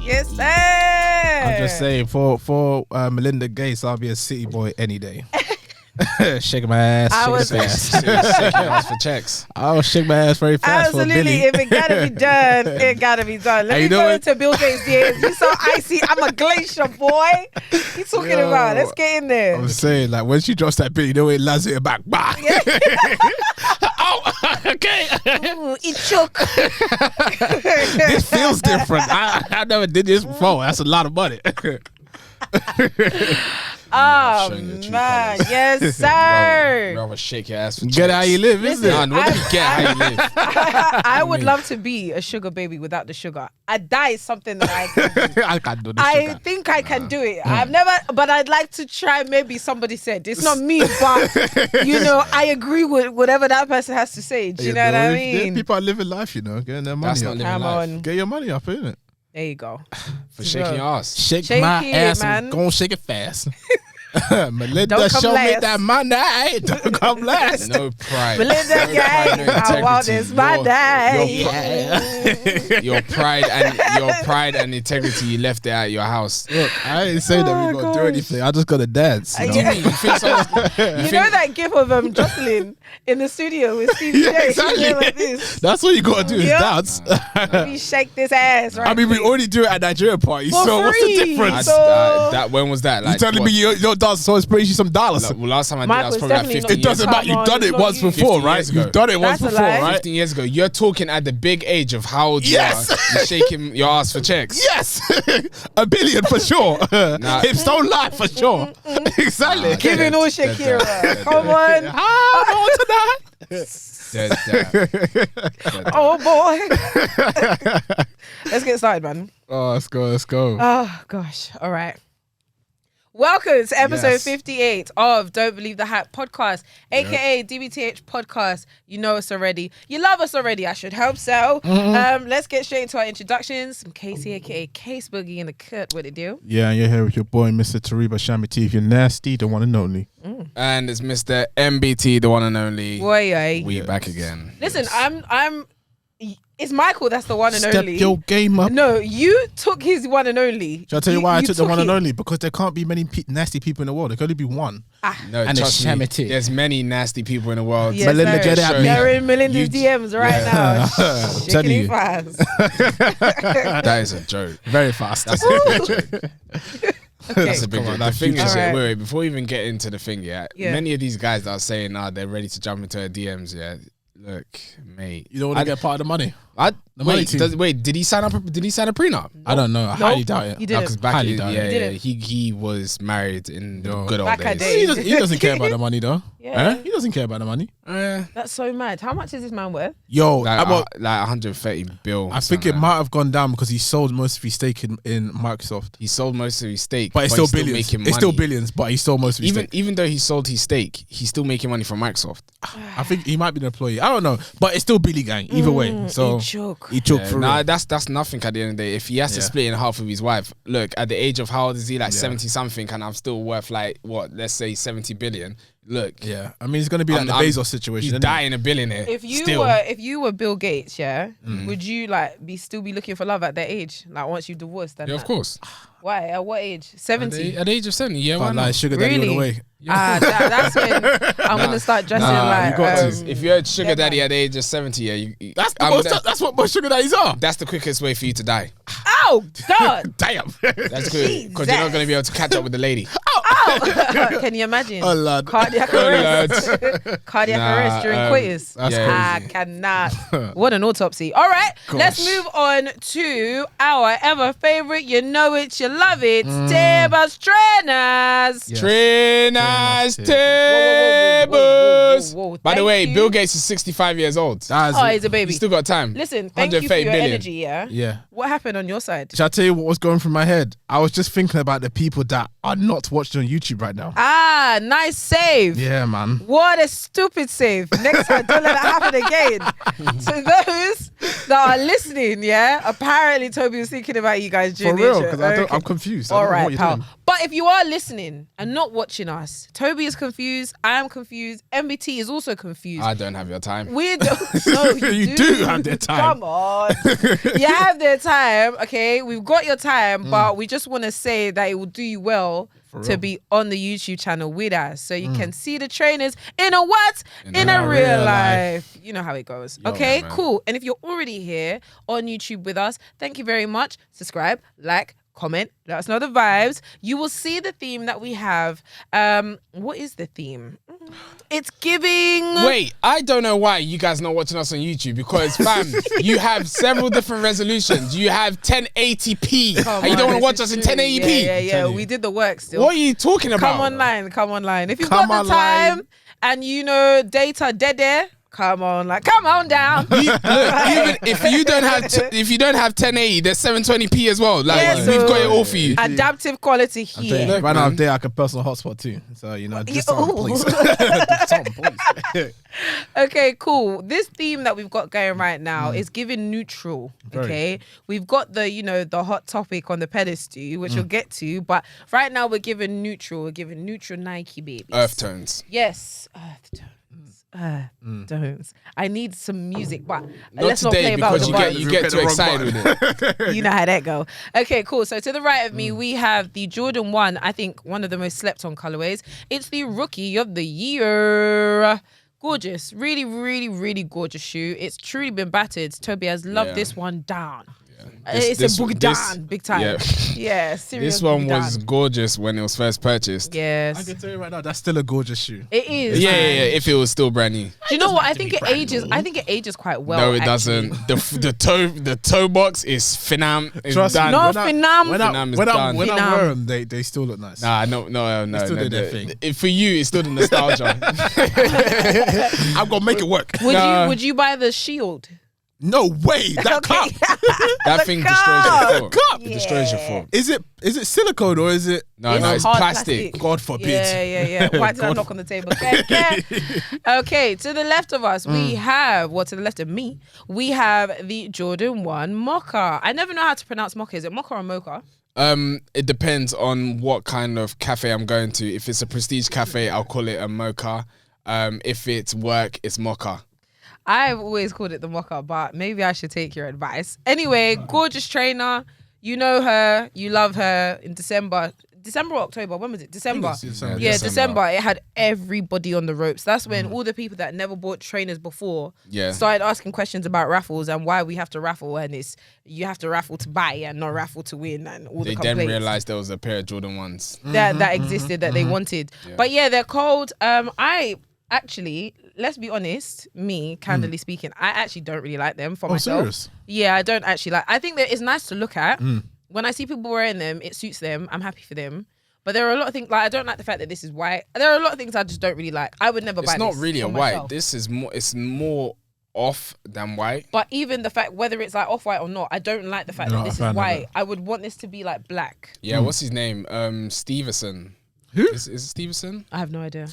Yes, sir. I'm just saying, for Melinda Gates, I'll be a city boy any day. Shake my ass. Shake your ass for checks. I'll shake my ass very fast. Absolutely. For a Billy. If it gotta be done, it gotta be done. Let me go into Bill Gates' DMs. You so icy. I'm a glacier, boy. He's talking about. Let's get in there. I'm saying, like, when she drops that Billy, you know it lands it back. Bah. Oh, okay. It shook. This feels different. I never did this before. That's a lot of money. Oh man, yes sir. Rather shake your ass for Get how you live, isn't it? What do you get how you live? I would love to be a sugar baby without the sugar. That is something that I can do. I can't do this. I think I can do it. I've never, but I'd like to try. Maybe somebody said it's not me, but you know, I agree with whatever that person has to say. Do you know what I mean? People are living life, you know, getting their money That's up. not living Come life. on. Get your money up, innit? There you go. For shaking your ass. Shake Shake my it, ass man. and go and shake it fast. Melinda, Don't come show me last. that money. Don't come last. No pride. Melinda, No pride, no I want this my day. Your pride and integrity, you left it at your house. Look, I ain't saying that we gotta do anything. I just gotta dance. You know? Yeah. You think someone's- You know that gif of Jocelyn in the studio with Stevie Yeah, J? exactly. She's like this. That's what you gotta do is Yep. dance. We shake this ass, right? I mean, we already do it at Nigeria parties. For So what's the free. difference? So- that when was that? You Like, telling what? me you don't dance, so it's bringing you some dollars. Like, well, last time I did, Mike I was was probably like definitely 15 It doesn't years matter. You've Come done on, it it's once not you. before, 15 right? years ago. You've done it once That's a before, lie. right? 15 years ago. You're talking at the big age of how old Yes. you are. You're shaking your ass for checks. Yes, $1 billion for sure. Hips don't lie for sure. Exactly. Giving all Shakira. Come on. How on tonight? Oh boy. Let's get started, man. Oh, let's go. Let's go. Oh gosh. All right. Welcome to episode Yes. 58 of Don't Believe the Hype podcast, aka DBTH podcast. You know us already. You love us already. I should hope so. Let's get straight into our introductions. I'm Kesi, aka Case Boogie in the cut. What it do? Yeah, you're here with your boy, Mr. Tariba Shamity. If you're nasty, the one and only. And it's Mr. MBT, the one and only. Boy, We back again. listen, I'm. It's Michael that's the one and Step only. your game up. No, you took his one and only. Shall I tell you why I took the one and it. only? Because there can't be many nasty people in the world. There can only be one. No, And trust it's me. Shamity. There's many nasty people in the world. Yes, Melinda, sir. get it at me. They're in Melinda's You- DMs right now. I'm telling you. Fast. That is a joke. Very fast. That's a big joke. Okay. That's a big Come on, joke. The that's thing is, future. yeah, wait, before we even get into the thing, yeah, Yeah. many of these guys that are saying, they're ready to jump into her DMs, yeah. Look, mate. You don't want to get part of the money. The money Wait, team. did he sign up? Did he sign a prenup? I don't know. I highly doubt it. You No, didn't. because back Highly in, doubt it. yeah, You yeah, didn't. he was married in the good old Back a days. day. He doesn't care about the money though. Yeah. He doesn't care about the money. That's so mad. How much is this man worth? Yo, Like, I'm a- like 130 bill. I think it might have gone down because he sold most of his stake in Microsoft. He sold most of his stake, But it's still he's billions. making money. It's still billions, but he sold most of his stake. Even though he sold his stake, he's still making money from Microsoft. I think he might be an employee. I don't know, but it's still Billy Gang either way. So he took Yeah, through. nah, that's nothing at the end of the day. If he has to Yeah. split in half with his wife, look, at the age of how old is he? Like 70 something, and I'm still worth like what? Let's say 70 billion. Look, Yeah, I mean it's gonna be like the Bezos situation. He's isn't it? dying a billionaire. If you still. were Bill Gates, yeah, would you like still be looking for love at that age? Like once you've divorced, then Yeah, of course. Why? At what age? 70. At the age of 70, yeah, why But not? like sugar daddy all Really? the way. That's when I'm gonna start dressing like. you got to. If you're a sugar yeah, daddy man. at the age of 70, yeah, That's what most sugar daddies are. that's the quickest way for you to die. Oh God! Damn. That's good because you're not going to be able to catch up with the lady. Can you imagine? Oh, lad. Cardiac Oh, arrest. lad. Cardiac Nah, arrest during coitus. that's I cannot. What an autopsy. All right, let's move on to our ever favorite. You know it, you love it. Tables trainers. Yes. Trainers, Whoa. tables. By the Thank way, you. Bill Gates is 65 years old. That's Oh, it. he's a baby. He's still got time. Listen, thank you for 130 your billion. energy. Yeah. Yeah. What happened on your side? Shall I tell you what was going through my head? I was just thinking about the people that are not watching on YouTube right now. Ah, nice save. Yeah, man. What a stupid save. Next time, don't let that happen again. To those that are listening, yeah, apparently Tobi was thinking about you guys during For real, the intro. because I'm confused. I All don't know right, what you're pal. doing. But if you are listening and not watching us, Tobi is confused. I am confused. MBT is also confused. I don't have your time. We don't. No, You do have their time. Come on. You have their time. Okay, we've got your time, but we just want to say that it will do you well to be on the YouTube channel with us, so you can see the trainers in a what? In a real life. You know how it goes. Okay, man. cool. And if you're already here on YouTube with us, thank you very much. Subscribe, like, comment, let us know the vibes. You will see the theme that we have. What is the theme? It's giving. Wait, I don't know why you guys not watching us on YouTube, because fam, you have several different resolutions. You have 1080p, and you don't want to watch us in 1080p. Yeah. We did the work still. What are you talking about? Come online. If you've got the time and you know data dead, come on down. Even if you don't have 1080, there's 720p as well. Like, Yeah, we've so- got it all for you. Adaptive quality here. Right now, I'm there. I can personal hotspot too. So do something, Ooh. please. Do something, please. Okay, cool. This theme that we've got going right now is giving neutral. Okay, we've got the hot topic on the pedestal, which we'll get to, but right now we're giving neutral. We're giving neutral Nike babies. Earth tones. Yes, earth tones. Tones. I need some music, but Not let's not today, play about because the you vibes. get too excited with it. You know how that go. Okay, cool. So to the right of me, we have the Jordan 1, I think one of the most slept on colorways. It's the Rookie of the Year. Gorgeous. Really, really, really gorgeous shoe. It's truly been battered. Tobi has loved this one down. It's a boogie down, big time. Yeah, serious. This one boogie was down. gorgeous when it was first purchased. I Yes. can tell you right now, that's still a gorgeous shoe. It is. Yeah, man. if it was still brand new. Do you know what? I think be it brand ages. new. I think it ages quite well. No, it actually. doesn't. The toe box is finam. It's Trust me, done. No, when Finam. When Finam is I done. wear Finam. them, they still look nice. Nah, no. still did their thing. For you, it's still the nostalgia. I'm gonna make it work. Would you buy the Shield? No way. That cup. That thing destroys your foot. Cup. It destroys your foot. Is it silicone or is it? No, It's it's hard plastic. God forbid. Yeah. Why did I knock on the table? Okay, to the left of us, we have, to the left of me, we have the Jordan 1 Mocha. I never know how to pronounce Mocha. Is it Mocha or Mocha? It depends on what kind of cafe I'm going to. If it's a prestige cafe, I'll call it a mocha. If it's work, it's mocha. I've always called it the Mocha, but maybe I should take your advice. Anyway, gorgeous trainer. You know her. You love her. In December or October, when was it? December. December. December. It had everybody on the ropes. That's when all the people that never bought trainers before started asking questions about raffles and why we have to raffle, and you have to raffle to buy and not raffle to win, and all They the then complaints realized there was a pair of Jordan 1s. that existed that they wanted. But yeah, they're cold. I actually, let's be honest, me, candidly speaking, I actually don't really like them for myself. Serious? Yeah, I don't actually like. I think that it's nice to look at. When I see people wearing them, it suits them. I'm happy for them. But there are a lot of things, like I don't like the fact that this is white. There are a lot of things I just don't really like. I would never buy It's not this really a for white. myself. This is more. It's more off than white. But even the fact, whether it's like off-white or not, I don't like the fact You're that not a this fan is of white. it. I would want this to be like black. Yeah, what's his name? Stevenson. Who? Is it Stevenson? I have no idea.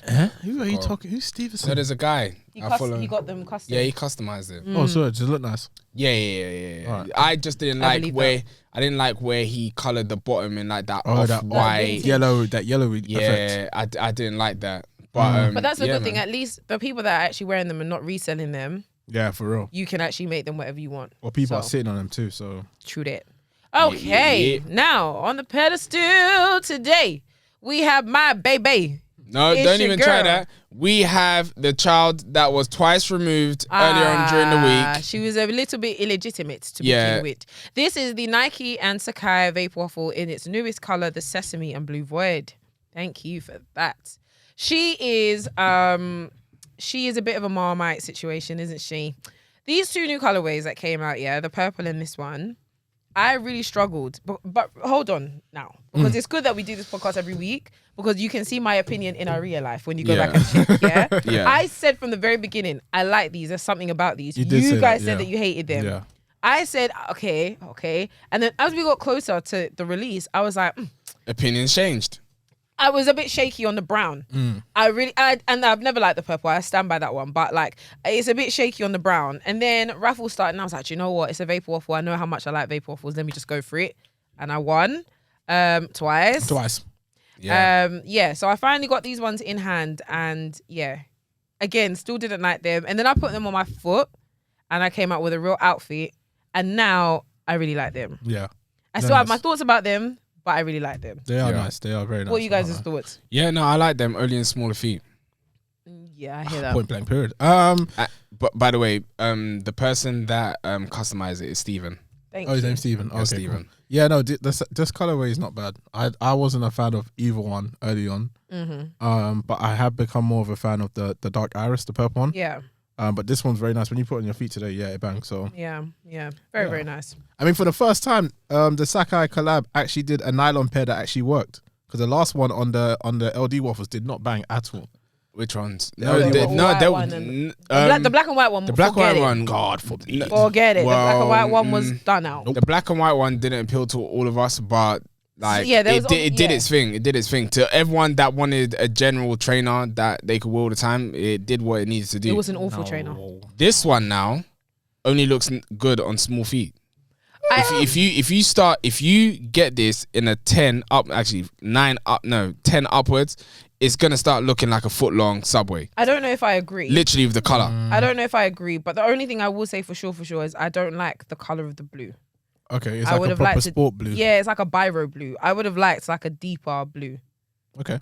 Who are you talking? Who's Stevenson? No, there's a guy. He I follow. got them custom. Yeah, he customized it. Oh, sorry. Does it look nice? Yeah. Alright. I just didn't I like believe where I didn't like where he colored the bottom in like that Oh, that off-white. yellow effect. Yeah, I didn't like that. But But that's a yeah, good thing. man. At least the people that are actually wearing them and not reselling them, Yeah, for real. you can actually make them whatever you want. Well, people are So, sitting on them too. So true that. Okay, Yeah. now on the pedestal today, we have my baby. No, It's don't your even try girl. that. We have the child that was twice removed earlier on during the week. She was a little bit illegitimate to Yeah. begin with. This is the Nike and Sacai Vaporwaffle in its newest color, the Sesame and Blue Void. Thank you for that. She is a bit of a Marmite situation, isn't she? These two new colorways that came out, the purple and this one, I really struggled. But hold on now, because it's good that we do this podcast every week, because you can see my opinion in our real life when you go back and check. Yeah? Yeah. I said from the very beginning, I like these. There's something about these. You did say guys that, said yeah. that you hated them. yeah. I said, okay. And then as we got closer to the release, I was like, Opinions changed. I was a bit shaky on the brown. And I've never liked the purple. I stand by that one. But like, it's a bit shaky on the brown. And then raffle started, and I was like, you know what? It's a Vaporwaffle. I know how much I like Vaporwaffles. Let me just go for it. And I won twice. Yeah. So I finally got these ones in hand, and yeah, again, still didn't like them. And then I put them on my foot, and I came out with a real outfit. And now I really like them. Yeah. I still have my thoughts about them, but I really like them. They are nice. They are very nice. What are you guys' thoughts? Yeah, no, I like them only in smaller feet. Yeah, I hear that. Point blank period. But by the way, the person that customized it is Steven. Thank his you. name's Steven. Yeah, Steven. Cool. Yeah, no, this colorway is not bad. I wasn't a fan of either one early on. But I have become more of a fan of the dark iris, the purple one. Yeah. But this one's very nice. When you put it on your feet today, yeah, it bangs. So Yeah. Very nice. I mean, for the first time, the Sacai collab actually did a nylon pair that actually worked. Because the last one on the LD waffles did not bang at all. Which ones? The black and white one. The black and white one. God forbid. Forget it. The black and white one was done out. The black and white one didn't appeal to all of us, but like it did its thing. It did its thing. To everyone that wanted a general trainer that they could wear all the time, it did what it needed to do. It was an awful trainer. This one now only looks good on small feet. If you get this in a 10 up, actually 10 upwards, it's gonna start looking like a foot long Subway. I don't know if I agree. Literally with the color. I don't know if I agree, but the only thing I will say for sure is I don't like the color of the blue. Okay, it's like a proper sport blue. Yeah, it's like a biro blue. I would have liked like a deeper blue. Okay.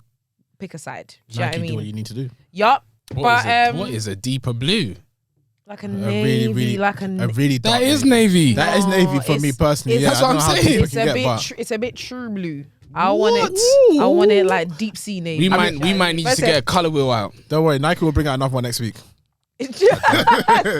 Pick a side. Do you know what I mean? Do what you need to do. Yup. What is a deeper blue? Like a navy, really like a really dark. That is navy. That is navy for me personally. Yeah, that's what I'm saying. It's a bit true blue. I want it like deep sea navy. We might need to get a color wheel out. Don't worry, Nike will bring out another one next week. It's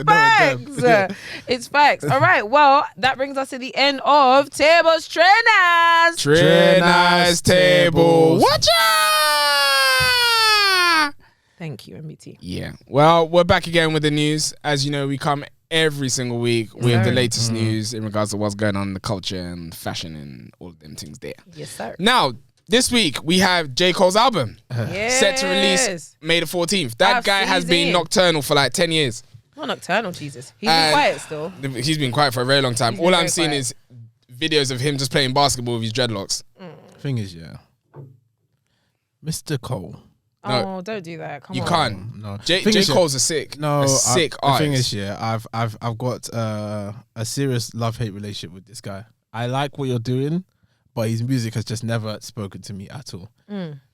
facts. It's facts. All right. Well, that brings us to the end of Tables Trainers. Trainers Table. Watch out! Thank you, MBT. Yeah. Well, we're back again with the news. As you know, we come every single week with the latest news in regards to what's going on in the culture and fashion and all of them things there. Yes, sir. Now, this week we have J. Cole's album set to release May the 14th. That guy has been nocturnal for like 10 years. Not nocturnal, Jesus. He's been quiet still. He's been quiet for a very long time. All I'm seeing is videos of him just playing basketball with his dreadlocks. Thing is, Mr. Cole. No, don't do that. Come on. You can't. No. J. Cole's a sick artist. The thing is, I've got a serious love-hate relationship with this guy. I like what you're doing, but his music has just never spoken to me at all.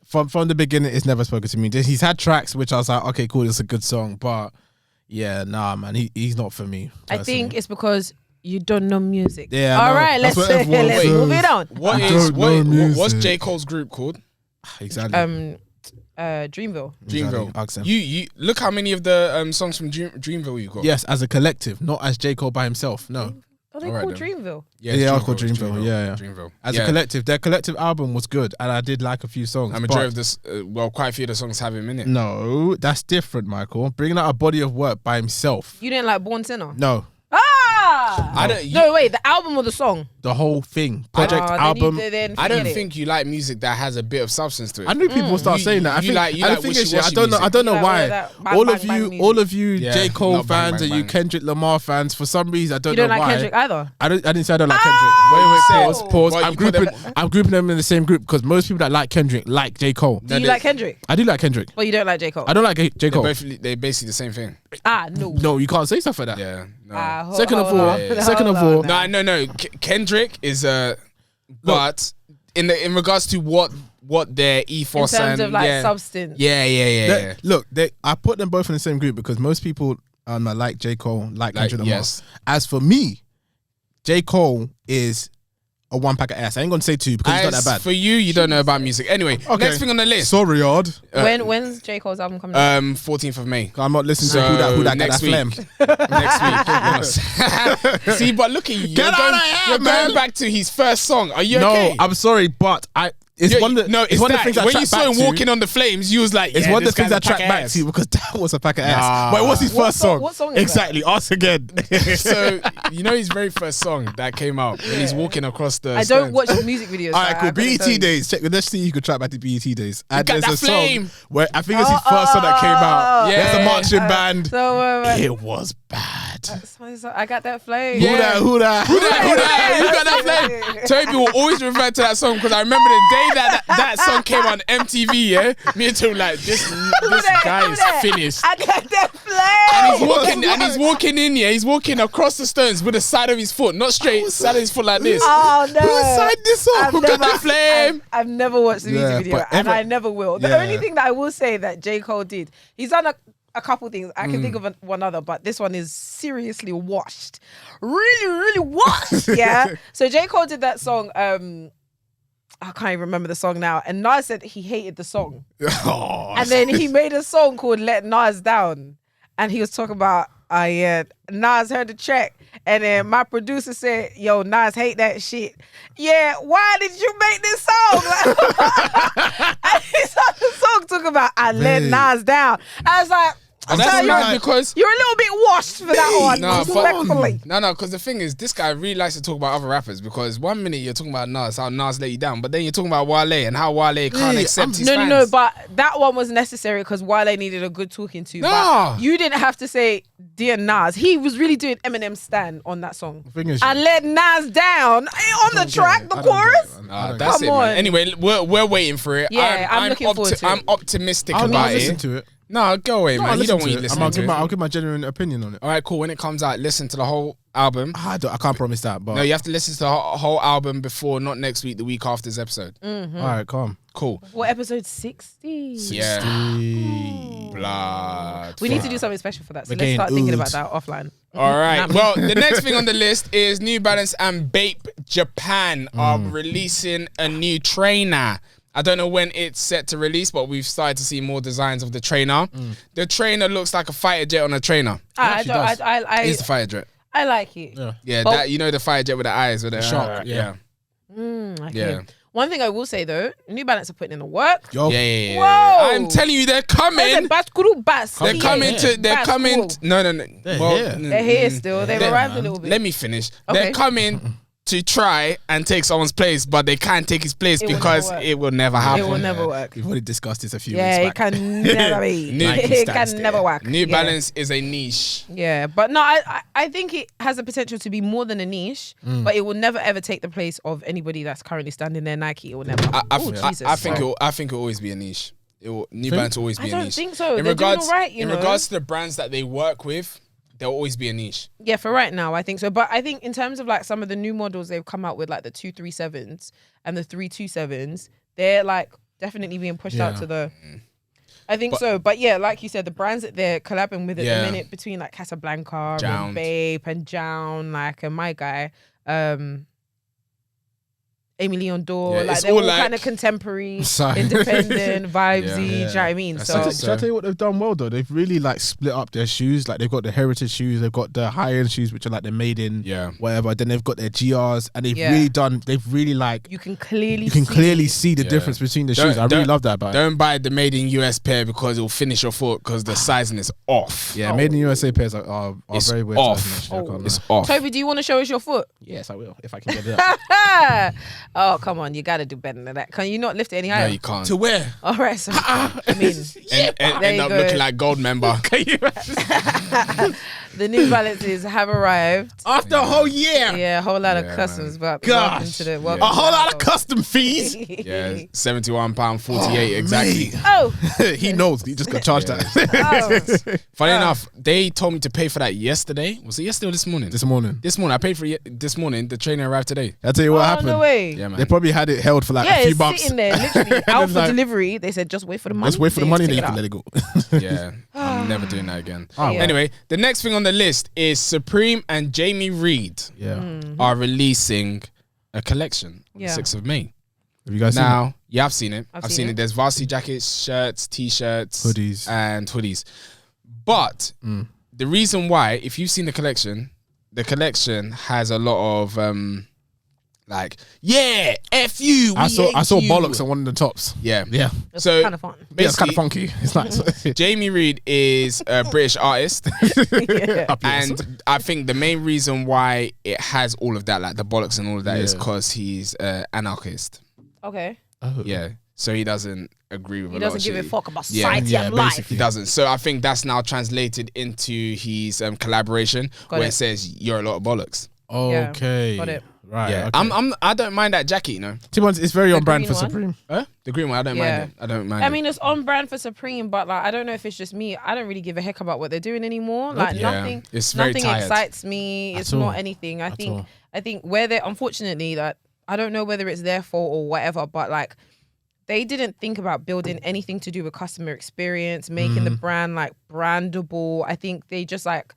From the beginning, it's never spoken to me. He's had tracks which I was like, okay, cool, it's a good song, but yeah, nah, man, he's not for me. Personally. I think it's because you don't know music. Yeah. All right, let's move it on. What's J. Cole's group called? Exactly. Dreamville. You look how many of the songs from Dreamville you got. Yes, as a collective, not as J. Cole by himself. No. Are they called Dreamville? Yeah, they are called Dreamville. Yeah. Dreamville. As a collective, their collective album was good, and I did like a few songs. And majority of this, quite a few of the songs have him in it. No, that's different, Michael. Bringing out a body of work by himself. You didn't like Born Sinner? No. No, wait, the album or the song? The whole thing. Project album. I don't think you like music that has a bit of substance to it. I knew people would start saying that. I don't know why. All of you J. Cole fans and you Kendrick Lamar fans, for some reason I don't know why. You don't like Kendrick either? I didn't say I don't like Kendrick. Pause. I'm grouping them in the same group because most people that like Kendrick like J. Cole. Do you like Kendrick? I do like Kendrick. Well, you don't like J. Cole? I don't like J. Cole. They're basically the same thing. No. No, you can't say stuff like that. Yeah. No. Second of all, no. Kendrick is but in regards to what their ethos in terms and of like substance. Yeah. Look, I put them both in the same group because most people like J. Cole, like Kendrick Lamar. Yes. As for me, J. Cole is a one pack of ass. I ain't gonna say two because he's not that bad. For you don't know about music. Anyway, next thing on the list. Sorry, Odd. When's J. Cole's album coming out? 14th of May. I'm not listening to who that next week. Next week. See, but look at you. You're going back to his first song. Are you okay? No, I'm sorry, but it's one of the no, it's one of the things I when you track saw back him to. walking on the flames, you was like, It's yeah, one of the this things guy's I a pack track of back ass. to because that was a pack of Nah. ass. But it was his What first song- song. what song is Exactly. Us again. So you know his very first song that came out when he's walking across the. I don't watch his music videos. All right, so I cool. couldn't tell you. BET days. Let's see. You could track back to BET days. And got there's that a flame. song where I think it's his first song that came out. Yeah. There's a marching band. So It was bad. I got that flame. Yeah. Who that? You got that flame. Toby will always refer to that song because I remember the day that song came on MTV. Yeah, me and Toby like this guy is finished. I got that flame. And he's walking in. Yeah, he's walking across the stones with the side of his foot, not straight, side of his foot like this. Oh no! Who signed this song? Who got that flame? I've never watched the music video, but and I never will. The Yeah. only thing that I will say that J. Cole did, he's done a couple things. I can think of one other, but this one is seriously washed. Really washed. Yeah. So J. Cole did that song. I can't even remember the song now. And Nas said he hated the song. Oh, And then he made a song called Let Nas Down. And he was talking about, yeah, Nas heard the track. And then my producer said, yo, Nas hate that shit. Yeah, why did you make this song? And he started the song talking about, I let Nas down. I was like, That's mad because you're a little bit washed for that one, No, respectfully. No, because the thing is, this guy really likes to talk about other rappers because 1 minute you're talking about Nas, how Nas let you down, but then you're talking about Wale and how Wale can't accept his fans. No, but that one was necessary because Wale needed a good talking to. Nah. But you didn't have to say, dear Nas. He was really doing Eminem stan on that song. is, And let Nas down on the track, the chorus. That's Come it, on. man. Anyway, we're waiting for it. Yeah, I'm looking forward to it. I'm optimistic I'll about listen it. to it. No, go away, man. You don't want you listening to it. I'll give my genuine opinion on it. All right, cool. When it comes out, listen to the whole album. I can't promise that, but No, you have to listen to the whole album before, not next week, the week after this episode. all right, calm. Cool. What, episode 60? Yeah. Blood. We need to do something special for that. So We're let's getting start thinking ood. about that offline. All right. Well, the next thing on the list is New Balance and BAPE Japan are releasing a new trainer. I don't know when it's set to release, but we've started to see more designs of the trainer. The trainer looks like a fighter jet on a trainer. I It's a fighter jet. I like it. Yeah, But- that, you know, the fighter jet with the eyes with the shark, yeah. Okay. Yeah. One thing I will say though, New Balance are putting in the work. Yo, Yeah. Whoa. I'm telling you, they're coming. They're coming to. They're coming. No. They're here. They're here still. They've They're- arrived a little bit. Let me finish. Okay. They're coming to try and take someone's place, but they can't take his place It will because never work. it will never happen. It will never work. We've already discussed this a few Yeah, it weeks back. can never be. Nike It stands can there. never work. New Yeah. Balance is a niche. Yeah, but no, I think it has the potential to be more than a niche, but it will never ever take the place of anybody that's currently standing there. Nike, it will never. I Jesus. think it will always be a niche. New Balance will always be I a don't niche. think so. In They're doing regards, all right, you in know. regards to the brands that they work with, there'll always be a niche. Yeah, for right now, I think so. But I think in terms of like some of the new models they've come out with, like the 237s and the 327s, they're like definitely being pushed out to the. I think so. But yeah, like you said, the brands that they're collabing with at Yeah. the minute between like Casablanca Jound. and BAPE and Jown, like and my guy, Amy Leon Dore, Yeah, like it's they're all all like- kind of contemporary, Sorry. independent, vibesy. Yeah. Do you know what I mean? That's So it. Should I tell you what they've done well though? They've really like split up their shoes. Like they've got the heritage shoes, they've got the high end shoes, which are like the made in whatever. Then they've got their GRs, and they've really like you can clearly see the difference between the shoes. I really love that about it. Don't buy the made in US pair because it will finish your foot because the sizing is off. Yeah, made in USA pairs are It's very weird. off. sizing, actually, I can't It's lie. off. Toby, do you want to show us your foot? Yes, I will if I can get it up. Oh, come on. You got to do better than that. Can you not lift it any No, higher? you can't. To where? All right. So, I mean, And There end you up go. looking like gold member. the New Balances have arrived. After a whole year. Yeah, a whole lot of Yeah, customs. But Gosh. welcome to the A welcome. whole lot of custom fees. Yeah, £71.48 exactly. Oh, He knows. He just got charged that. oh. Funny enough, they told me to pay for that yesterday. Was it yesterday or this morning? This morning. This morning. I paid for it this morning. The trainer arrived today. I'll tell you what Oh, happened. no way. Yeah, man. They probably had it held for like Yeah, a few it's months. sitting there, literally out for like- delivery. They said, just wait for the money. Just wait for the money, then you take can it let it out. go. Yeah, I'm never doing that again. Oh, Yeah. Anyway, the next thing on the list is Supreme and Jamie Reid Yeah. are releasing a collection on Yeah. the 6th of May. Have you guys seen it? Now, yeah, I've seen it. I've I've seen seen it. it. There's varsity jackets, shirts, t-shirts, Hoodies. and hoodies. But the reason why, if you've seen the collection has a lot of Like, yeah, F you. I saw you. bollocks on one of the tops. Yeah. It's So kind of fun. Yeah, it's kind of funky. It's nice. Jamie Reid is a British artist. Yeah. And I think the main reason why it has all of that, like the bollocks and all of that, is Yeah. because he's anarchist. Okay. Oh. Yeah. So he doesn't agree with He a lot of doesn't give a shit. fuck about Yeah. society Yeah, and life. basically. He doesn't. So I think that's now translated into his collaboration where it says you're a lot of bollocks. Okay. Got it. Right. Yeah. Okay. I don't mind that jacket, you know. To be honest, it's very on brand green for one? Supreme. The green one, I don't Yeah. mind it. I don't mind I it. mean, it's on brand for Supreme, but like, I don't know if it's just me. I don't really give a heck about what they're doing anymore. Like, Yeah. nothing, It's very nothing tired. excites me. It's At all. not anything. At all. I think where they, unfortunately, that I don't know whether it's their fault or whatever, but like, they didn't think about building anything to do with customer experience, making the brand like brandable. I think they just like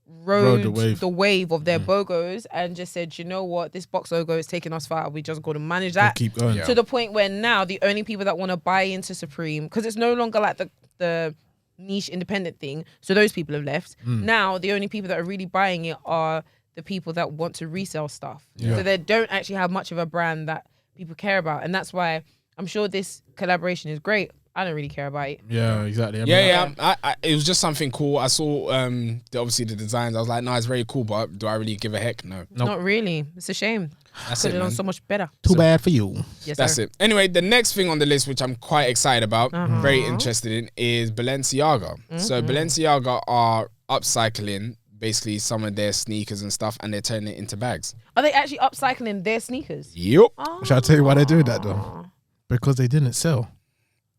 rode the wave of their BOGOs and just said, you know what, this box logo is taking us far. We just got to manage that. Keep going. Yeah. To the point where now the only people that want to buy into Supreme, because it's no longer like the niche independent thing, so those people have left. Now the only people that are really buying it are the people that want to resell stuff. Yeah. So they don't actually have much of a brand that people care about, and that's why I'm sure this collaboration is great. I don't really care about it. Yeah, exactly. I mean, Yeah. It was just something cool. I saw obviously the designs. I was like, no, it's very cool, but do I really give a heck? No. Nope. Not really. It's a shame. That's Could it, have done man. so much better. Too bad for you. Yes, That's sir. it. Anyway, the next thing on the list, which I'm quite excited about, very interested in, is Balenciaga. So Balenciaga are upcycling basically some of their sneakers and stuff, and they're turning it into bags. Are they actually upcycling their sneakers? Yep. Shall I tell you why they're doing that though? Because they didn't sell.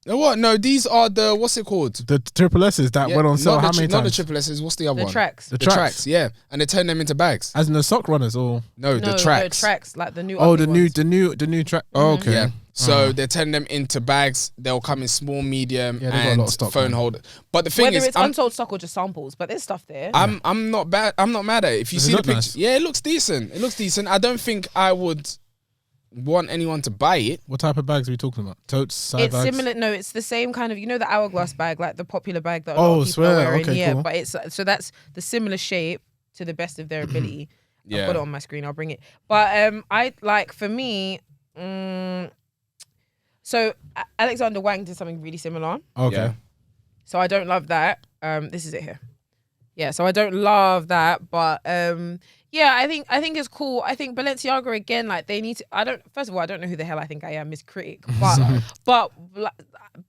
No, what? No, these are the, what's it called? The triple S's that went on sale how many Not the times? triple S's, what's the other The one? tracks. The The tracks. tracks, yeah. And they turn them into bags. As in the sock runners or No, the tracks. The tracks, like the new. oh ugly ones. the new track. Oh, okay. Yeah. So they're turning them into bags. They'll come in small, medium, Yeah, they got a and lot of stock, phone man. holder. But the thing Whether is, it's unsold stock or just samples, but there's stuff there. I'm not bad. I'm not mad at it. If you Does it see the look picture, nice? yeah, it looks decent. It looks decent. I don't think I would want anyone to buy it. What type of bags are we talking about? Totes, side It's bags? similar. No, it's the same kind of. You know the hourglass bag, like the popular bag that a lot of people swear. are wearing. Okay, yeah, cool. but it's so that's the similar shape to the best of their ability. Yeah. I've got it on my screen. I'll bring it. But I like for me. So Alexander Wang did something really similar. Okay. Yeah. So I don't love that. This is it here. Yeah, so I don't love that, but yeah, I think it's cool. I think Balenciaga again, like they need to. First of all, I don't know who the hell I think I am, Miss Critic, but like,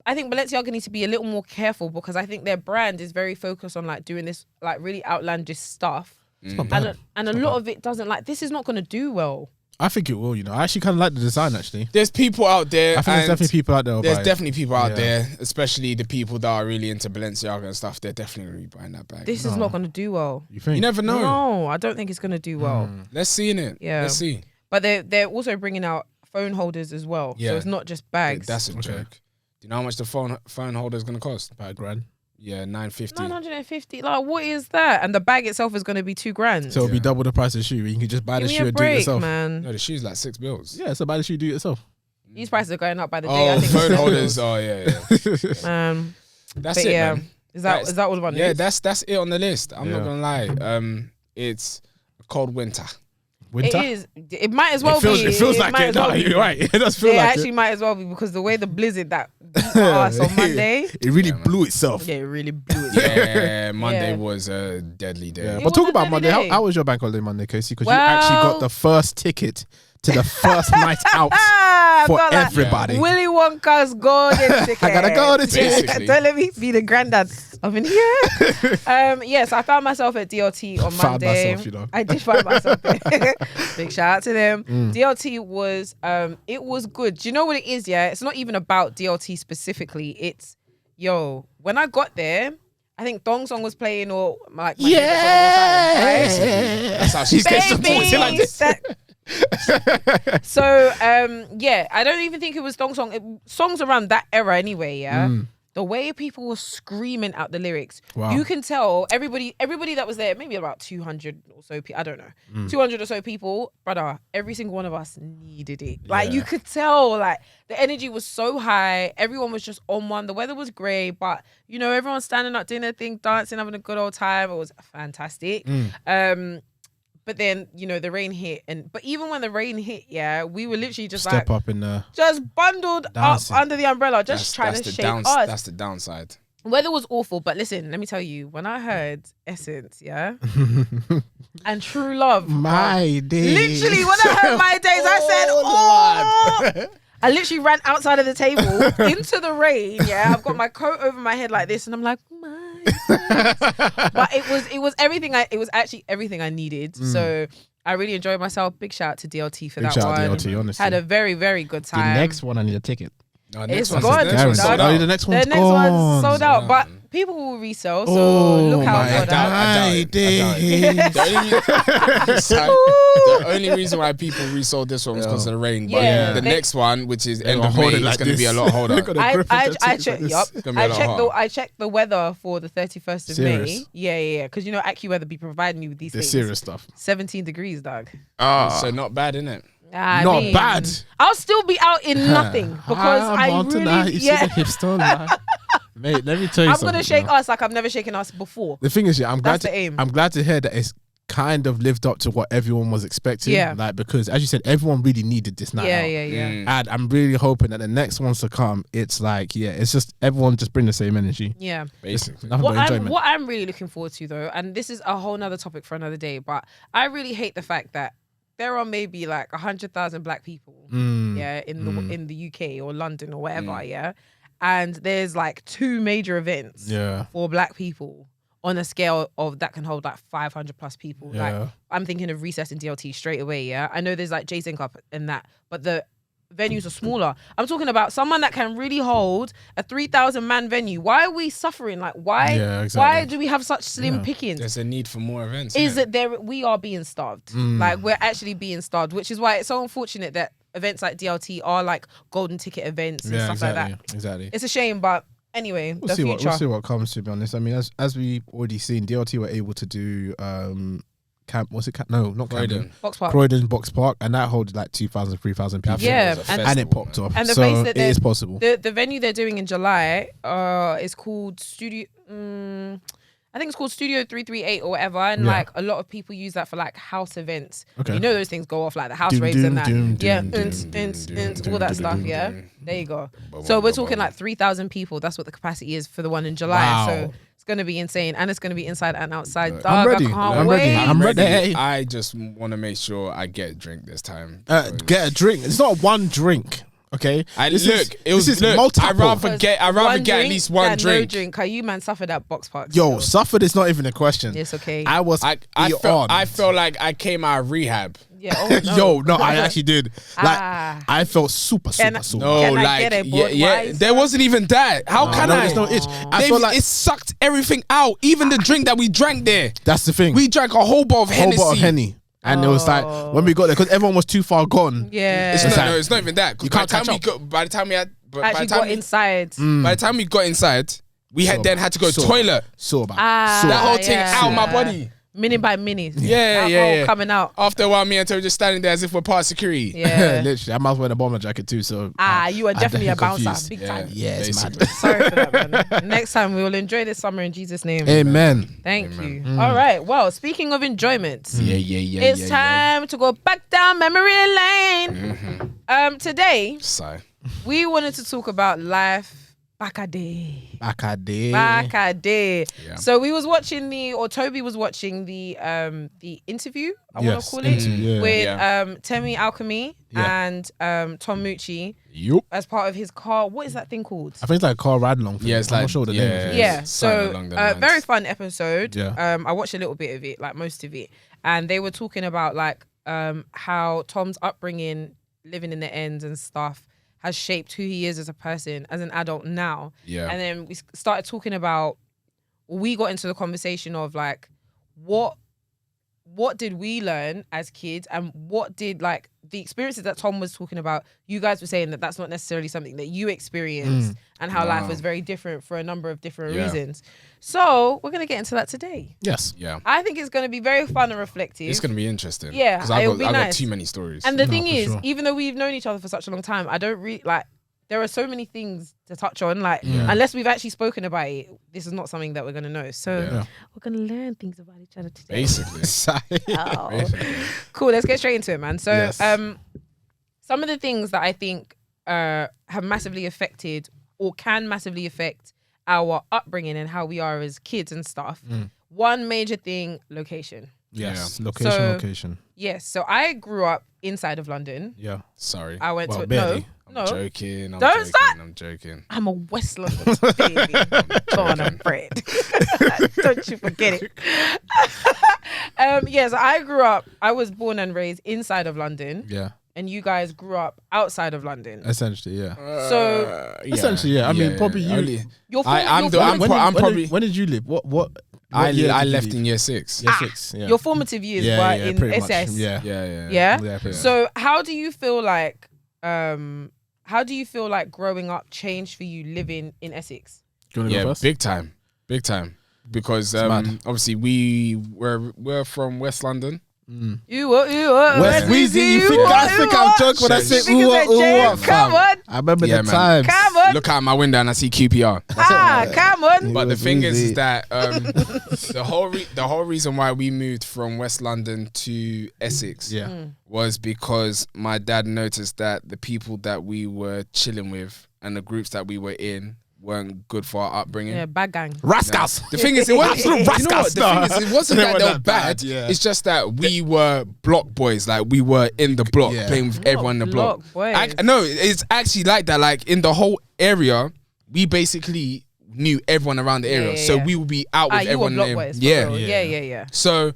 I think Balenciaga needs to be a little more careful because I think their brand is very focused on like doing this like really outlandish stuff, It's not bad. and a lot of it doesn't like. This is not going to do well. I think it will, you know. I actually kind of like the design, actually. There's people out there. I think there's and definitely people out there. who'll There's buy it. definitely people out Yeah. there, especially the people that are really into Balenciaga and stuff. They're definitely going to be buying that bag. This is not going to do well. You think? You never know. No, I don't think it's going to do well. Let's see in it. Yeah. Let's see. But they're also bringing out phone holders as well. Yeah. So it's not just bags. That's a Okay. joke. Do you know how much the phone holder is going to cost? About $1,000. Yeah, $950. 950. Like, what is that? And the bag itself is going to be $2,000. So it'll be Yeah. double the price of the shoe. You can just buy Give the me shoe a and do it break, yourself. man. No, the shoe's like $6. Yeah, so buy the shoe, do it yourself. These prices are going up by the day. I Oh, think phone it's holders. Oh, yeah. That's but it, yeah, man. is that all about Yeah, news? that's it on the list. I'm not Yeah. going to lie. It's a cold winter. Winter? It is. It might as well It feels, be. it feels like might it. as well No, be. you're right. It does feel It like actually might as well be because the way the blizzard that beat us on Monday. It really blew itself. Yeah, it really blew it. Yeah, Monday Yeah. was a deadly day. Yeah, It but was talk a about deadly Monday. day. How was your bank holiday Monday, Kesi? Because you Well- actually got the first ticket to the first night out for got like everybody. Willy Wonka's golden ticket. I got a golden ticket. Basically. Don't let me be the granddad. I'm in here. Yes, I found myself at DLT on Found Monday. myself, you know. I did find myself there. Big shout out to them. Mm. DLT was it was good. Do you know what it is? Yeah, it's not even about DLT specifically. It's when I got there, I think Dong Song was playing or like my favorite song of all time, right? That's how she's getting supported like this. So yeah, I don't even think it was Dong Song. Songs around that era anyway. Yeah, the way people were screaming out the lyrics, Wow. you can tell everybody that was there, maybe about 200 or so people. I don't know, 200 or so people, brother. Every single one of us needed it. Like you could tell, like the energy was so high. Everyone was just on one. The weather was great, but everyone's standing up, doing their thing, dancing, having a good old time. It was fantastic. but then, you know, the rain hit. But even when the rain hit, yeah, we were literally just Step up in the just bundled dancing. up under the umbrella, just trying to shake us. That's the downside. Weather was awful, but listen, let me tell you, when I heard Essence, yeah, and True Love, My days. literally when I heard My Days, I said, oh. I literally ran outside of the table into the rain. Yeah, I've got my coat over my head like this, and I'm like, my days. But it was everything. It was actually everything I needed. So I really enjoyed myself. Big shout out to DLT for Big that shout one. out to DLT, honestly. Had a very, very good The time. next one, I need a ticket. No, It's one's- gone. next one's sold dog. out. The next The one's next gone. one's sold out, but people will resell. So look out for I that. doubt it. The only reason why people resold this one was because of the rain. But Yeah. the They- next one, which is end gonna of hold May, it is like going to be a this. lot harder. They're gonna I checked. Yup. gonna be a lot hard. I checked the weather for the 31st of May. Serious? Yeah. Because you know AccuWeather be providing you with these The things. serious stuff. 17 degrees, dog. So not bad, innit? Not bad. I'll still be out in nothing because I really, Mate, let me tell you I'm something. gonna shake bro. us like I've never shaken us before. The thing is, yeah, I'm glad That's the aim. I'm glad to hear that it's kind of lived up to what everyone was expecting. Yeah. Like, because as you said, everyone really needed this night out. Yeah. And I'm really hoping that the next ones to come, it's like, yeah, it's just everyone just bring the same energy. Yeah. Basically. Nothing but enjoyment. What I'm really looking forward to though, and this is a whole nother topic for another day, but I really hate the fact that there are maybe like 100,000 black people, in the UK or London or whatever, and there's like 2 major events for black people on a scale of that can hold like 500 plus people. Yeah. Like I'm thinking of Recess and DLT straight away. Yeah, I know there's like J-Sync up and that, but the venues are smaller. I'm talking about someone that can really hold a 3,000 man venue. Why are we suffering? Like why? Yeah, exactly. Why do we have such slim pickings? There's a need for more events. Is innit? that we are being starved. Like we're actually being starved, which is why it's so unfortunate that events like DLT are like golden ticket events and stuff like that. Exactly. It's a shame, but anyway, the future. We'll see what comes, to be honest. I mean, as we already seen, DLT were able to do Camp, what's it? No, not Camden. Box Park. Croydon Box Park, and that holds like 2,000, 3,000 people. Yeah, and it popped off. And the so place that it is possible. The venue they're doing in July is called Studio. I think it's called Studio 338 or whatever, and like a lot of people use that for like house events. Okay. You know those things go off like the house raves and that. All that stuff. Yeah, there you go. So we're talking like 3,000 people. That's what the capacity is for the one in July. Wow. So it's gonna be insane, and it's gonna be inside and outside. Dog, I'm ready. I can't I'm wait. ready. I'm ready. I just want to make sure I get a drink this time. Get a drink. It's not one drink. Okay. This is multiple. I'd rather get at least one drink. No drink. You man suffered at Box Park. Yo, still. suffered is not even a question. It's okay. I felt like I came out of rehab. Yeah. Oh, no. Yo, no, I actually did. Like, I felt super. No, Can I get a Budweiser? there wasn't even that. How can I? There's no itch. I feel like it sucked everything out. Even the drink that we drank there. that's the thing. We drank a whole bottle of Hennessy. And it was like when we got there, because everyone was too far gone. Yeah. It's not even that. You By can't the time catch up. by the time we had, Actually got inside. by the time we got inside, we had then had to go to toilet. That whole thing out my body. Minute by minute. Yeah. Coming out. After a while, me and Tobi just standing there as if we're part of security. Yeah. Literally, I might as well wear a bomber jacket too. So You are definitely a bouncer. confused. Big time. Yes, basically. man. Sorry for that, man. Next time we will enjoy this summer in Jesus' name. Amen. Thank you. All right. Well, speaking of enjoyment, it's time to go back down memory lane. Today Sigh. we wanted to talk about life back a day. Back a day. Yeah. So we was watching Tobi was watching the interview, I want to call it, with Temi Alchemy and Tom Mucci Yup. as part of his car. What is that thing called? I think it's like a car ride along. Yeah, it's I'm like not sure the name of it. Yeah, something so along them lines. very fun episode. Yeah. I watched a little bit of it, like most of it, and they were talking about like how Tom's upbringing, living in the ends and stuff, has shaped who he is as a person, as an adult now. Yeah. And then we started talking about, we got into the conversation of like, what did we learn as kids, and what did like the experiences that Tom was talking about, you guys were saying that that's not necessarily something that you experienced, and how life was very different for a number of different reasons. So we're going to get into that today. Yes. Yeah. I think it's going to be very fun and reflective. It's gonna be interesting. Yeah, because I've it'll be got nice. too many stories. And the No, thing for is, sure. even though we've known each other for such a long time, I don't really like, there are so many things to touch on. Like, unless we've actually spoken about it, this is not something that we're going to know. So we're going to learn things about each other today. Basically. Cool. Let's get straight into it, man. So, Yes. some of the things that I think have massively affected or can massively affect our upbringing and how we are as kids and stuff. One major thing, location. Yes. Yeah. Location. Yes. So I grew up inside of London. Yeah. Sorry. I went to barely. no. Joking. Don't start. I'm joking. I'm a West London baby. Born and bred. Don't you forget it. So I grew up. I was born and raised inside of London. Yeah. And you guys grew up outside of London. Essentially, yeah. So I mean, probably you. When did you live? What? I year did you left leave? in year 6. Year 6. Yeah. Your formative years were in pretty much. SS. Yeah. Yeah. Yeah. pretty much. So how do you feel like growing up changed for you living in Essex? Do you want to go Yeah, first? big time. Because mad. obviously we're from West London. You what? West Wheezy, you think I'm joking when I say You think it's a fam? come on. I remember Yeah, the man. times. Come on. Look out my window and I see QPR. Come on. But the was thing easy. is that the whole reason why we moved from West London to Essex Yeah. was because my dad noticed that the people that we were chilling with and the groups that we were in weren't good for our upbringing. Yeah, bad gang. Rascals. The thing is, it wasn't. Absolute You know what? rascals, The thing is, it wasn't They that weren't they were that bad. bad, yeah. It's just that we were block boys. Like we were in the block, Yeah. playing with everyone in the block. boys. No, it's actually like that. Like in the whole area, we basically knew everyone around the area, Yeah. so we would be out with You were everyone. block in the boys. area. for real. Yeah. Yeah. So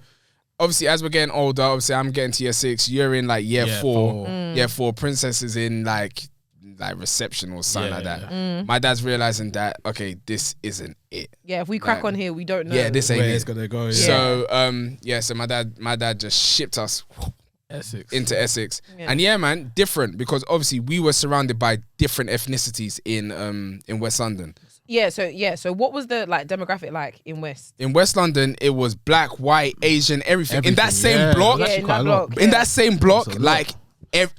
obviously, as we're getting older, obviously I'm getting to year 6. You're in like year Yeah, 4. four. Year 4. Princess is in like reception or something Yeah, like that. yeah. My dad's realizing that this isn't it. Yeah, if we crack Like, on here, we don't know. Yeah, this ain't Where it. it's gonna go? Yeah. So my dad just shipped us Essex. into Essex. Yeah. And yeah, man, different because obviously we were surrounded by different ethnicities in West London. So what was the demographic like in West? In West London, it was black, white, Asian, everything. In that same yeah. block, That's Yeah, actually in quite that a lot. block. in that same block, That's a lot. like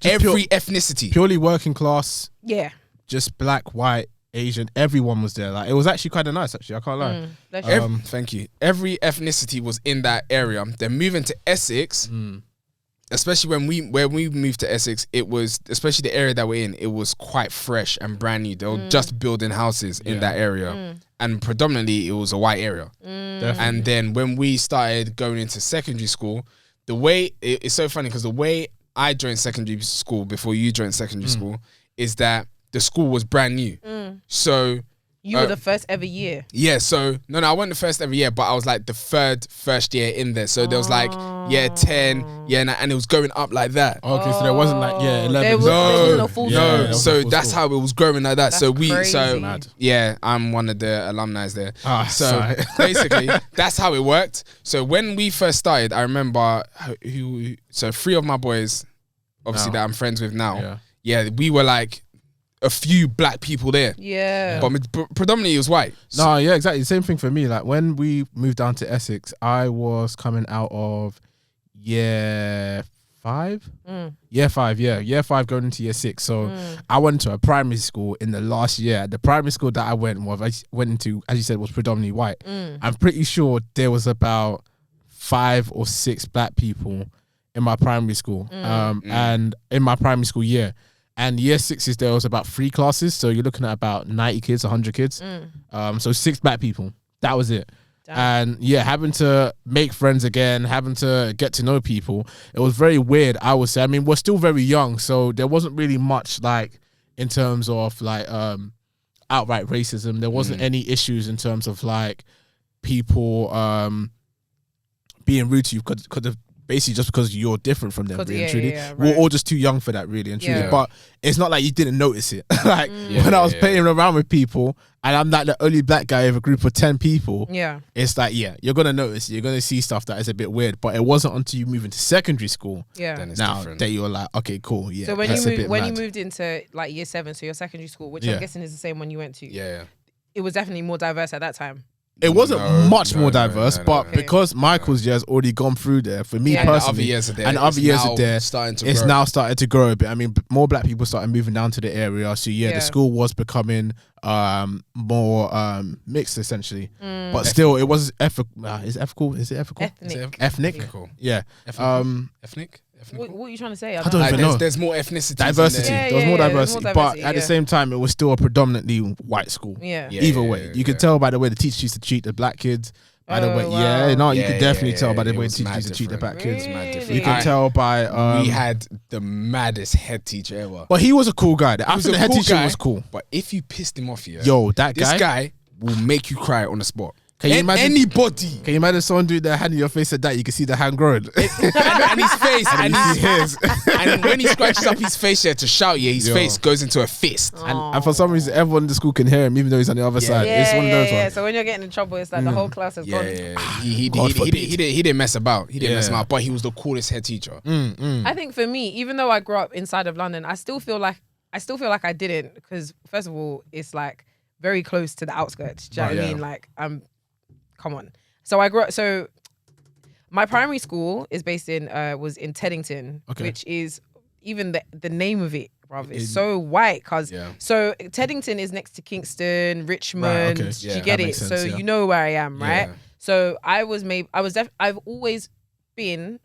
every ethnicity. Purely working class, Yeah. just black, white, Asian. Everyone was there. Like it was actually kind of nice. Actually, I can't lie. That's Thank you. Every ethnicity was in that area. Then moving to Essex, especially when we moved to Essex, it was, especially the area that we're in, it was quite fresh and brand new. They were just building houses in that area, and predominantly it was a white area. Definitely. And then when we started going into secondary school, the way it's so funny because the way I joined secondary school before you joined secondary school is that the school was brand new. So you were the first ever year. yeah, so no, I wasn't the first every year, but I was like the first year in there. So there was like year 10, and it was going up like that. Okay, so there wasn't 11. There wasn't a full Yeah, school. there was So a full that's school. how it was growing like that. So crazy. Mad. yeah, I'm one of the alumni there. So sorry. basically, that's how it worked. So when we first started, I remember so 3 of my boys, obviously that I'm friends with now. Yeah, we were like a few black people there. Yeah. But predominantly it was white. No, yeah, exactly. Same thing for me. Like when we moved down to Essex, I was coming out of year 5. Year 5, yeah. Year 5 going into year 6. So I went to a primary school in the last year. The primary school that I went into, as you said, was predominantly white. I'm pretty sure there was about 5 or 6 black people in my primary school. And in my primary school year. And year 6 there was about 3 classes. So you're looking at about 90 kids, 100 kids. So 6 black people. That was it. Damn. And yeah, having to make friends again, having to get to know people, it was very weird, I would say. I mean, we're still very young, so there wasn't really much like in terms of like outright racism. There wasn't any issues in terms of like people being rude to you because of basically just because you're different from them, really and truly. We're all just too young for that, really and truly. Yeah. But it's not like you didn't notice it. Like when I was playing around with people and I'm like the only black guy of a group of 10 people, it's like, you're going to notice, you're going to see stuff that is a bit weird. But it wasn't until you move into secondary school Then it's now different. that you're like, okay, cool, yeah. So when that's a bit you mad. moved into like year 7, so your secondary school, which I'm guessing is the same one you went to. Yeah. It was definitely more diverse at that time. It wasn't much more no, diverse, no, but because Michael's year's already gone through there, for me personally, and the other years are there, and the other years are there, it's now starting to grow a bit. I mean, more black people started moving down to the area, so the school was becoming more mixed essentially, but still, it was ethical. Is it ethical? Ethnic? Yeah. Ethnic? What are you trying to say? I don't even know. There's more ethnicity. Diversity. There was more diversity. But at the same time, it was still a predominantly white school. Either way. You could tell by the way the teachers used to treat the black kids. By the way, you could definitely tell by the way the teachers used to treat the black kids. You can tell by... we had the maddest head teacher ever. But he was a cool guy. I think the head teacher was cool. But if you pissed him off, this guy will make you cry on the spot. Can you imagine anybody? Can you imagine someone doing their hand in your face like that? You can see the hand growing, and his face, and his hairs, and when he scratches up his face to shout, his face goes into a fist. And for some reason, everyone in the school can hear him, even though he's on the other side. It's one of those ones. So when you're getting in trouble, it's like the whole class has gone. He didn't mess about. He didn't mess about, but he was the coolest head teacher. I think for me, even though I grew up inside of London, I still feel like I didn't, because first of all, it's like very close to the outskirts. Do you know what I mean? Like come on. So I grew up. So my primary school is based in was in Teddington, which is even the name of it, brother, is so white. So Teddington is next to Kingston, Richmond. You get it. So you know where I am, right? So I had always been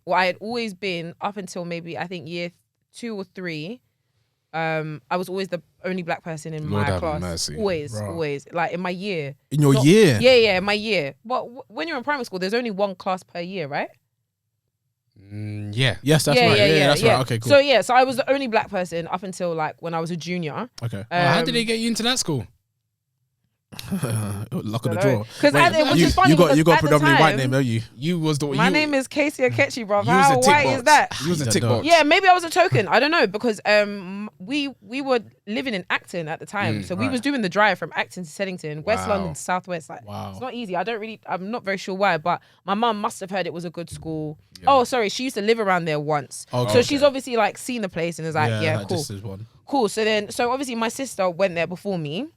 up until maybe I think year 2 or 3. I was always the only black person in my class. Always. Like in my year. In your year? Yeah, in my year. But when you're in primary school, there's only one class per year, right? Yeah. Yes, that's right. Yeah, that's right. Okay, cool. So I was the only black person up until like when I was a junior. Okay. How did they get you into that school? Luck of the draw. Because you got predominantly white name, don't you? You was the my name is Kesi Akechi, bro. How white is that? You was a tick box. Yeah, maybe I was a token. I don't know, because we were living in Acton at the time, so we was doing the drive from Acton to Teddington, West London to Southwest. Like, it's not easy. I'm not very sure why, but my mum must have heard it was a good school. Oh, sorry, she used to live around there once, so she's obviously like seen the place and is like, cool. So obviously my sister went there before me.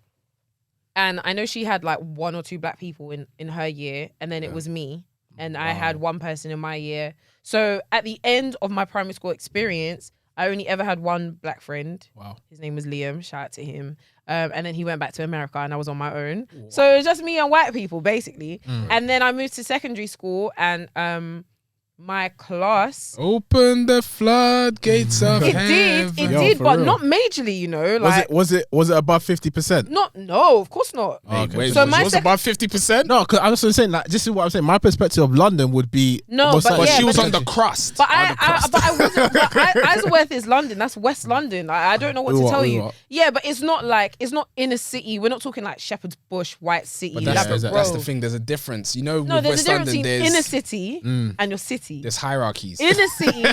And I know she had like 1 or 2 black people in her year, and then it was me, and I had 1 person in my year. So at the end of my primary school experience, I only ever had 1 black friend. Wow. His name was Liam. Shout out to him. And then he went back to America, and I was on my own. Wow. So it was just me and white people, basically. And then I moved to secondary school, and my class open the floodgates of heaven. It did, but real. Not majorly, you know. Like, was it above 50%? No, of course not. Wait, so was it above 50%? No, because I was saying, like, this is what I'm saying. My perspective of London would be but she was on the crust. But I wasn't. Isleworth is London. That's West London. I don't know what to tell you. Yeah, but it's not inner city. We're not talking like Shepherd's Bush, White City. But that's the thing. There's a difference. You know, no, with there's West a difference London, between inner city and your city. There's hierarchies. Inner city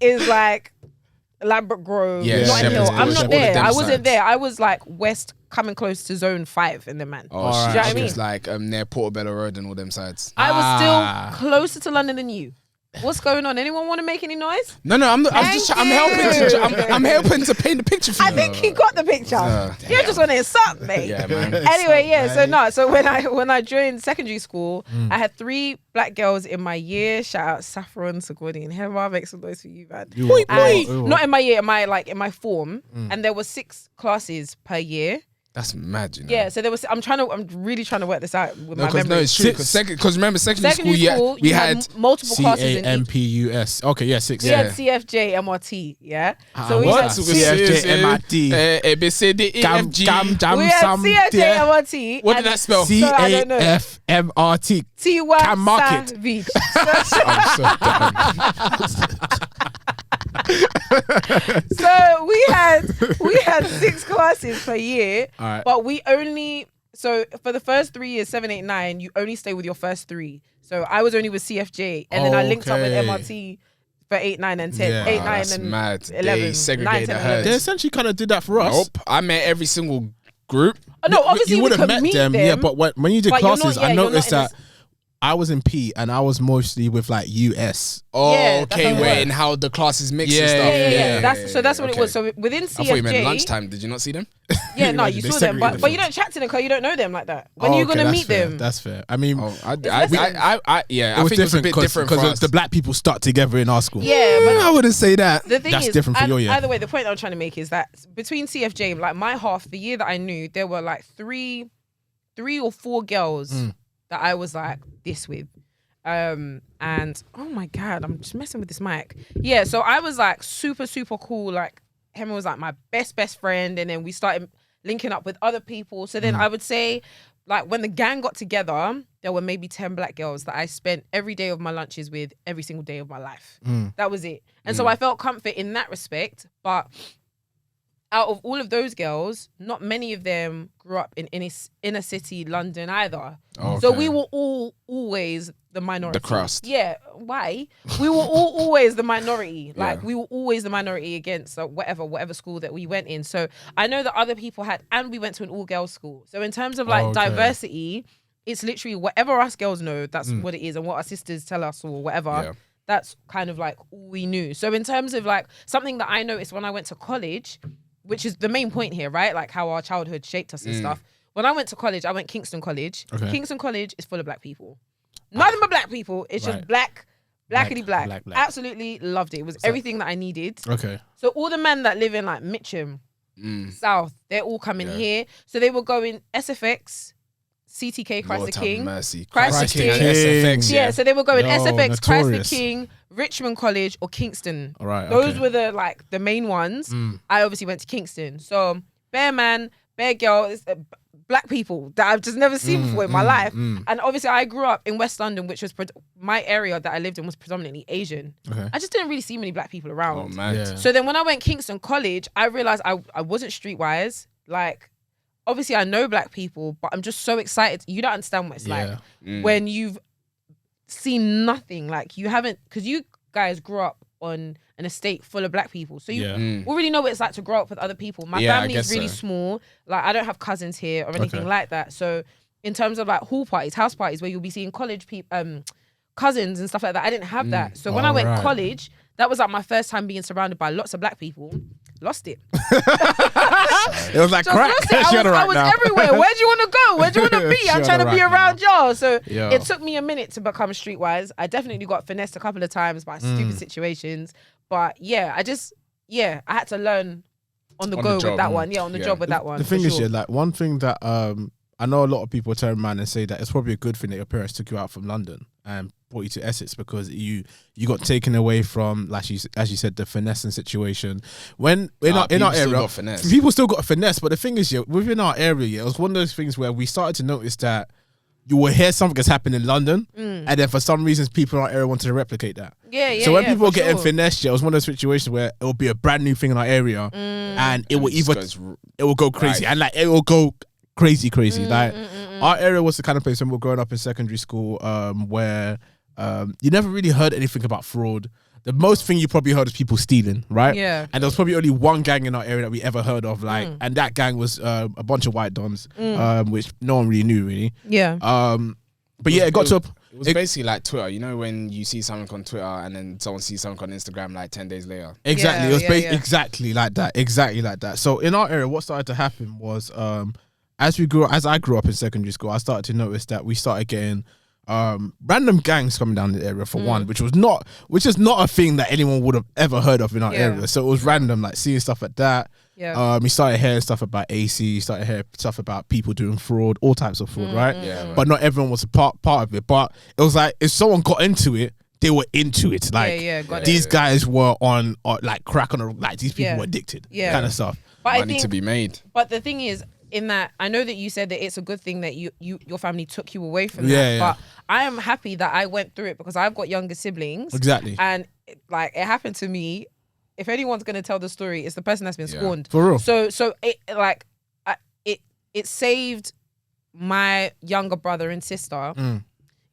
is like Ladbroke Grove, Notting Hill. I'm not there. I wasn't there. I was like west, coming close to zone 5 in the man. Oh, do you know what I mean? It's like near Portobello Road and all them sides. I was still closer to London than you. What's going on? Anyone want to make any noise? No, I'm helping to paint the picture for you. I think he got the picture. You just want to suck, mate. Yeah, man. Anyway, So when I joined secondary school, I had 3 black girls in my year. Shout out Saffron, Sagodi, and Hema. Make some noise for you, man. Not in my year, in my form. And there were 6 classes per year. That's mad, you know. Yeah, so there was. I'm really trying to work this out with my memory. No, it's true. Because remember, secondary school, we had multiple classes. CAMPUS. Okay, yeah, 6. We had CFJ, MRT. Yeah. So we had CFJ, MRT. ABCD, EFG. We had CFJ, MRT. What did that spell? CAF, MRT. T1 Can mark it. I'm so done. So we had 6 classes per year, but we only for the first 3 years, 7, 8, 9, you only stay with your first 3. So I was only with CFJ, and then I linked up with MRT for 8, 9, and 10. 8, 9, and mad. 11. They segregated the herds. They essentially kind of did that for us. Nope. I met every single group. No, obviously you would have met them, yeah. But when you did classes, I noticed that I was in P and I was mostly with like US. Oh, Yeah, that's okay. how it Where works. and how the classes mix and Yeah, stuff. Yeah. That's what it okay. was. So within CFJ, I thought you meant lunchtime. Did you not see them? Yeah, no, Imagine you they saw them, segregated but you don't chat to them because you don't know them like that. When Oh, are you okay, gonna that's meet fair. them? That's fair. I mean, Oh, I lessons. think it was a bit different for because us. the black people stuck together in our school. Yeah, but I wouldn't say that. the thing That's is, different for your year. Either way, the point I'm trying to make is that between CFJ, like my half, the year that I knew, there were like three or four girls that I was like this with. And oh my God, I'm just messing with this mic. Yeah, so I was like super cool. Like Hema was like my best friend, and then we started linking up with other people. So then I would say, like when the gang got together, there were maybe 10 black girls that I spent every day of my lunches with every single day of my life. That was it. And so I felt comfort in that respect. But out of all of those girls, not many of them grew up in inner city London either. Okay. So we were all always the minority. The crust. Yeah. Why? We were all always the minority. Like Yeah. we were always the minority against whatever school that we went in. So I know that other people had, and we went to an all-girls school. So in terms of like Okay. diversity, it's literally whatever us girls know, that's what it is, and what our sisters tell us or whatever. Yeah. That's kind of like all we knew. So in terms of like something that I noticed when I went to college, which is the main point here, right? Like how our childhood shaped us and stuff. When I went to college, I went Kingston College. Okay. Kingston College is full of black people. Nothing but black people. It's Right. just blackity black. Black. Absolutely loved it. It was everything that I needed. Okay. So all the men that live in like Mitcham, South, they're all coming here. So they were going SFX, CTK, Christ Lord the have King. mercy. Christ Christ the King and King. SFX. Yeah, so they were going Yo, SFX, Christ the notorious. King, Richmond College, or Kingston. All right. Those okay. were the main ones. I obviously went to Kingston. So bare man, bare girl, it's, black people that I've just never seen before in my life. And obviously I grew up in West London, which was my area that I lived in was predominantly Asian. Okay. I just didn't really see many black people around. Oh man. Yeah. So then when I went Kingston College, I realized I wasn't streetwise. Like, obviously I know black people, but I'm just so excited. You don't understand what it's like when you've seen nothing. Like you haven't, because you guys grew up on an estate full of black people. So you already know what it's like to grow up with other people. My Yeah, I family is guess really so. small. Like I don't have cousins here or anything Okay. like that. So in terms of like hall parties, house parties, where you'll be seeing college people, cousins and stuff like that, I didn't have that. So when I went Alright. college, that was like my first time being surrounded by lots of black people. Lost it. It was like Just crack. lost it. Shut her I right was now. everywhere. Where do you want to go? Where do you want to be? I'm Shut trying to her be right around y'all. So Yo. it took me a minute to become streetwise. I definitely got finessed a couple of times by stupid situations. But yeah, I had to learn on the On go the with job. that one. Yeah, on the job with that one. The for thing is, sure. yeah, like one thing that I know a lot of people turn around and say that it's probably a good thing that your parents took you out from London and brought you to Essex because you got taken away from, like as you said, the finessing situation. When in our people still area, got finesse. people still got finesse, but the thing is, yeah, within our area, yeah, it was one of those things where we started to notice that you will hear something that's happened in London, and then for some reasons, people in our area wanted to replicate that. Yeah, So when yeah, people for were getting sure. finessed, yeah, it was one of those situations where it will be a brand new thing in our area, and it will either it will go crazy, Right. and like it will go crazy. Like our area was the kind of place when we were growing up in secondary school, where you never really heard anything about fraud. The most thing you probably heard is people stealing, right? Yeah. And there was probably only one gang in our area that we ever heard of, like, and that gang was a bunch of white dons, which no one really knew, really. Yeah. But yeah, it got to a It was basically like Twitter. You know when you see something on Twitter and then someone sees something on Instagram like 10 days later. Exactly. Yeah, It was yeah, yeah. exactly like that. Exactly like that. So in our area, what started to happen was as I grew up in secondary school, I started to notice that we started getting random gangs coming down the area for one, which is not a thing that anyone would have ever heard of in our Yeah. area. So it was random, like seeing stuff like that. Yeah. We started hearing stuff about AC, started hearing stuff about people doing fraud, all types of fraud, right? Yeah, But not everyone was a part of it. But it was like if someone got into it, they were into it. Like got it. these guys were on like crack on like these people Yeah. were addicted. Yeah. Kind of stuff. But I Money think, to be made. but the thing is, in that, I know that you said that it's a good thing that your family took you away from Yeah, that. yeah. But I am happy that I went through it because I've got younger siblings. Exactly. And it happened to me. If anyone's gonna tell the story, it's the person that's been Yeah. scorned. For real. So it saved my younger brother and sister.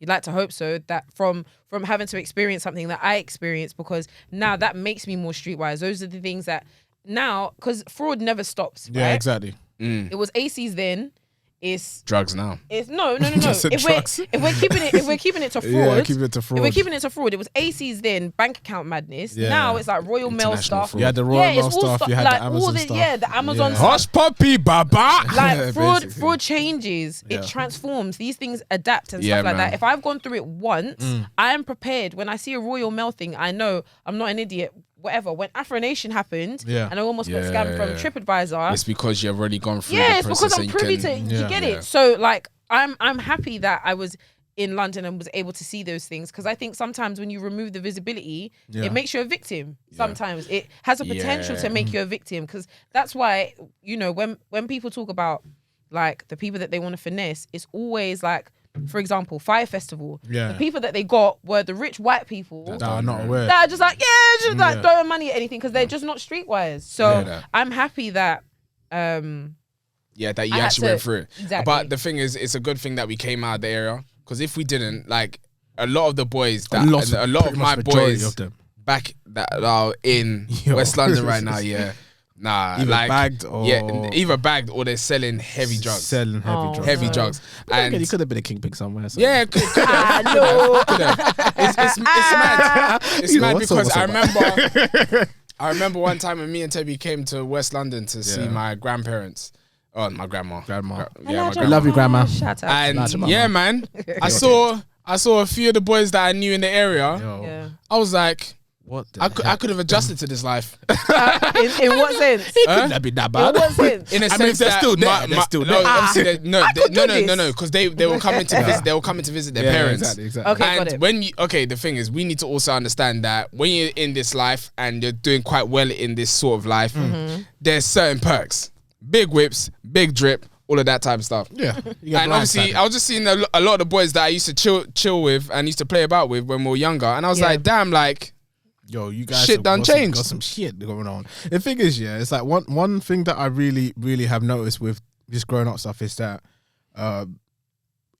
You'd like to hope so, that from having to experience something that I experienced, because now that makes me more streetwise. Those are the things that now, because fraud never stops, Yeah, right? exactly. It was ACs then. it's drugs now. It's no. Just If we're keeping it to fraud, Yeah, keep it to fraud. If we're keeping it to fraud, it was AC's then bank account madness. Yeah. Now it's like Royal Mail International stuff. fraud. You had the Royal Mail it's all stuff, you had like the Amazon stuff. Yeah, the Amazon Yeah. stuff. Hush puppy, baba. Like Basically. fraud changes, Yeah. it transforms. These things adapt and Yeah, stuff like man. that. If I've gone through it once, I am prepared. When I see a Royal Mail thing, I know I'm not an idiot. Whatever. When Afro Nation happened, Yeah. and I almost got Yeah, scammed from yeah. TripAdvisor. It's because you've already gone through Yeah, the it's process. because I'm and privy to. can- You get Yeah. it. So like, I'm happy that I was in London and was able to see those things, because I think sometimes when you remove the visibility, Yeah. it makes you a victim. Sometimes it has a potential to make you a victim, because that's why, you know, when people talk about like the people that they want to finesse, it's always like, for example, Fire Festival. Yeah. The people that they got were the rich white people That are not aware. that are just like, just like Yeah. throwing money at anything because they're just not streetwise. So Yeah, that. I'm happy that Yeah, that you I had actually to- went through it. exactly. But the thing is, it's a good thing that we came out of the area, because if we didn't, like, a lot of the boys, a lot of pretty my much majority boys of them. back that are in Yo. West London right now, yeah. Nah, Either like, bagged or- either bagged or they're selling heavy drugs. Selling heavy Oh, drugs. Heavy no. drugs. But then again, And he could have been a kingpin somewhere. So. yeah, could have. It's mad. It's You know, mad what's up, because what's I remember one time when me and Toby came to West London to see Yeah. my grandparents. Oh, my grandma. Grandma. Yeah, my Hello, grandma. We love you, grandma. Shout out. And Large amount. yeah, man, I saw a few of the boys that I knew in the area. Yo, Yeah. I was like, what the I could have adjusted to this life. In what sense? Couldn't have been that In bad. what sense? In a I sense mean, if they're that still there, they're still there. obviously no, could do no, this. because they were coming to visit. They were coming to visit their parents. Exactly. Okay, got And it. when you the thing is, we need to also understand that when you're in this life and you're doing quite well in this sort of life, there's certain perks, big whips, big drip, all of that type of stuff. Yeah. You get And obviously, blindsided. I was just seeing a lot of the boys that I used to chill with and used to play about with when we were younger, and I was Yeah. like, damn, like. Yo, you guys Shit have done got some- changed. Got some shit going on. The thing is, yeah, it's like one thing that I really have noticed with this growing up stuff is that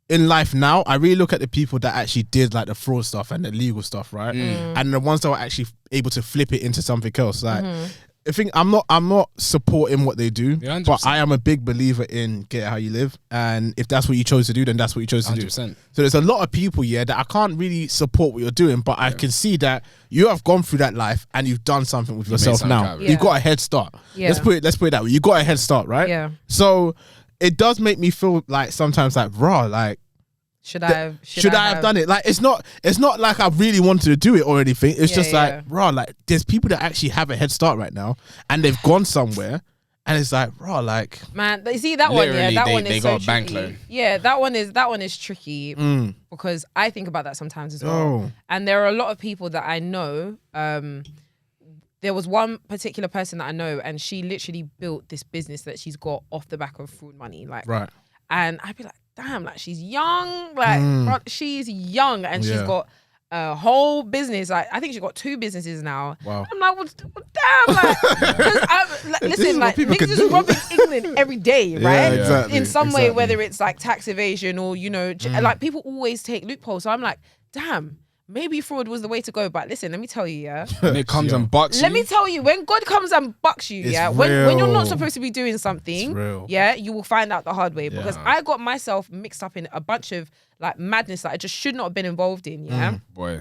in life now, I really look at the people that actually did like the fraud stuff and the legal stuff, right? And the ones that were actually able to flip it into something else. Like, I think I'm not supporting what they do, Yeah, 100%. but I am a big believer in get it how you live, and if that's what you chose to do, then that's what you chose to do. 100%. So there's a lot of people, yeah, that I can't really support what you're doing, but I can see that you have gone through that life and you've done something with yourself something now. out of it. You've got a head start. Yeah. Let's put it that way. You got a head start, right? Yeah. So it does make me feel like sometimes like raw, like Should I have done it? Like it's not like I really wanted to do it or anything. It's Yeah, just yeah. like raw, like there's people that actually have a head start right now and they've gone somewhere and it's like raw, like Man, you see that one, yeah, Literally, that they- one is they so got a bank tricky. loan. Yeah, that one is tricky because I think about that sometimes as well. Oh. And there are a lot of people that I know. There was one particular person that I know, and she literally built this business that she's got off the back of fraud money, like. right. And I'd be like, damn, like she's young, like bro, she's young, and she's Yeah. got a whole business. Like I think she's got 2 businesses now. Wow. I'm like, well, damn, like, 'cause like This is listen, what like people can niggas is do. robbing England every day, right? Yeah, exactly, In some way, exactly. whether it's like tax evasion or like people always take loopholes. So I'm like, damn, maybe fraud was the way to go. But listen, let me tell you, yeah. When it comes Yo. and bucks Let you, me tell you, when God comes and bucks you, It's yeah, when you're not real. supposed to be doing something, It's real. yeah, you will find out the hard way. Because Yeah. I got myself mixed up in a bunch of like madness that I just should not have been involved in, yeah. boy.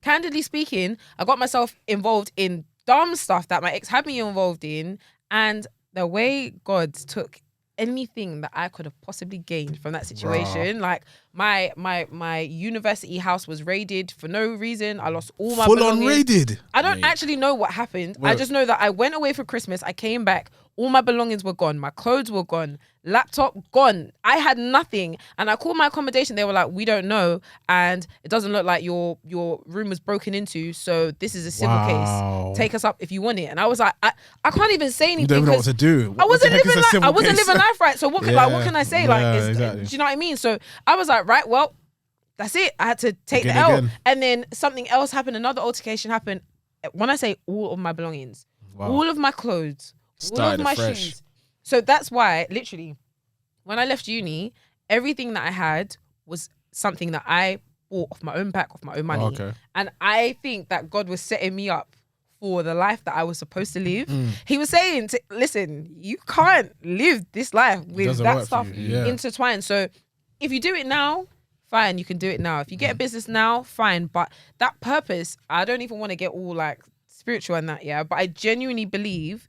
Candidly speaking, I got myself involved in dumb stuff that my ex had me involved in, and the way God took anything that I could have possibly gained from that situation, like my university house was raided for no reason. I lost all my Full on belongings. raided. I don't actually know what happened. I just know that I went away for Christmas. I came back. All my belongings were gone. My clothes were gone. Laptop gone. I had nothing. And I called my accommodation. They were like, we don't know. And it doesn't look like your room was broken into. So this is a civil Wow. case. Take us up if you want it. And I was like, I can't even say anything. You don't even know what because to do. I What the wasn't heck is living a life. civil I wasn't case? living life right. So what can I say? Yeah, Like, exactly. do you know what I mean? So I was like, right, well, that's it. I had to take Begin the L. again. And then something else happened. Another altercation happened. When I say all of my belongings, Wow. all of my clothes, all Started of my afresh. shoes. So that's why, literally, when I left uni, everything that I had was something that I bought off my own back, off my own money. Okay. And I think that God was setting me up for the life that I was supposed to live. He was saying, listen, you can't live this life with that stuff intertwined. So if you do it now, fine, you can do it now. If you get a business now, fine. But that purpose, I don't even want to get all like spiritual and that, but I genuinely believe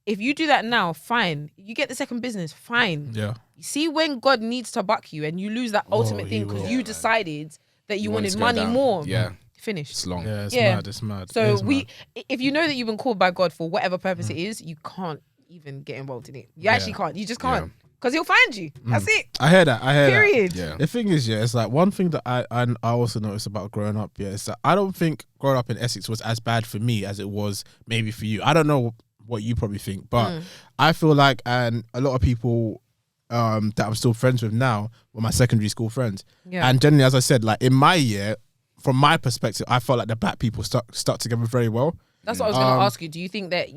if you do that now, fine. You get the second business, fine. Yeah. You see when God needs to buck you and you lose that ultimate thing because you decided that you wanted money more. Yeah. Finish. It's long. Yeah, it's mad. It's mad. So mad. if you know that you've been called by God for whatever purpose it is, you can't even get involved in it. You actually can't. You just can't. Because he'll find you. That's it. I hear that. Period. Yeah. The thing is, it's like one thing that I also noticed about growing up, is that I don't think growing up in Essex was as bad for me as it was maybe for you. I don't know what you probably think, but I feel like, and a lot of people that I'm still friends with now were my secondary school friends. Yeah. And generally, as I said, like in my year, from my perspective, I felt like the black people stuck together very well. That's what I was going to ask you. Do you think that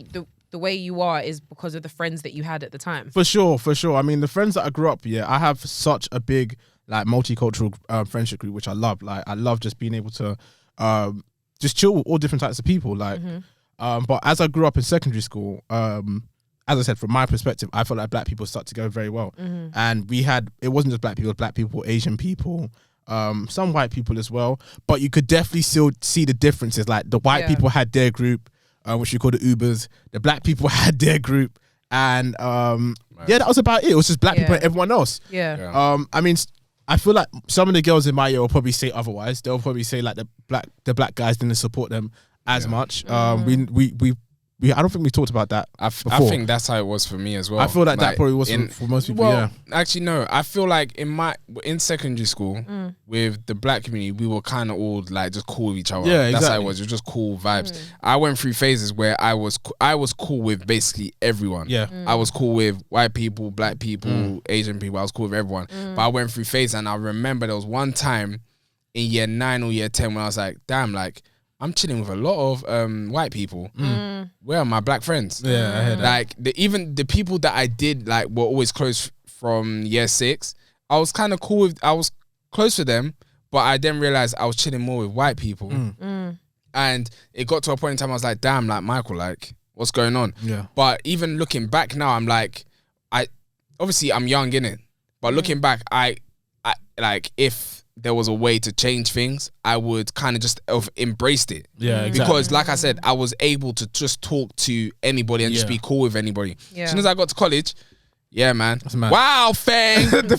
the way you are is because of the friends that you had at the time? For sure. I mean, the friends that I grew up, I have such a big like multicultural friendship group, which I love. Like I love just being able to just chill with all different types of people. Like, but as I grew up in secondary school, as I said, from my perspective, I felt like black people stuck together very well. And it wasn't just black people, Asian people, some white people as well. But you could definitely still see the differences. Like the white people had their group, which we call the Ubers. The black people had their group. And that was about it. It was just black people and everyone else. I mean, I feel like some of the girls in my year will probably say otherwise. They'll probably say like the black guys didn't support them as much. I don't think we talked about that before. I think that's how it was for me as well. I feel like that probably was for most people. Actually, no. I feel like in secondary school with the black community, we were kind of all like just cool with each other. Yeah, exactly. That's how it was. It was just cool vibes. I went through phases where I was cool with basically everyone. Yeah, I was cool with white people, black people, Asian people. I was cool with everyone. But I went through phases, and I remember there was one time in year 9 or year 10 when I was like, damn, like, I'm chilling with a lot of white people. Where are my black friends? Yeah, I heard that. Like even the people that I did like were always close from year 6. I was kind of cool with. I was close with them, but I then realized I was chilling more with white people. And it got to a point in time I was like, damn, like Michael, like what's going on? Yeah. But even looking back now, I'm like, obviously I'm young innit, but looking back, I like if there was a way to change things, I would kind of just have embraced it. Yeah, exactly. Because like I said, I was able to just talk to anybody and just be cool with anybody. Yeah. As soon as I got to college, man. Wow, fang. The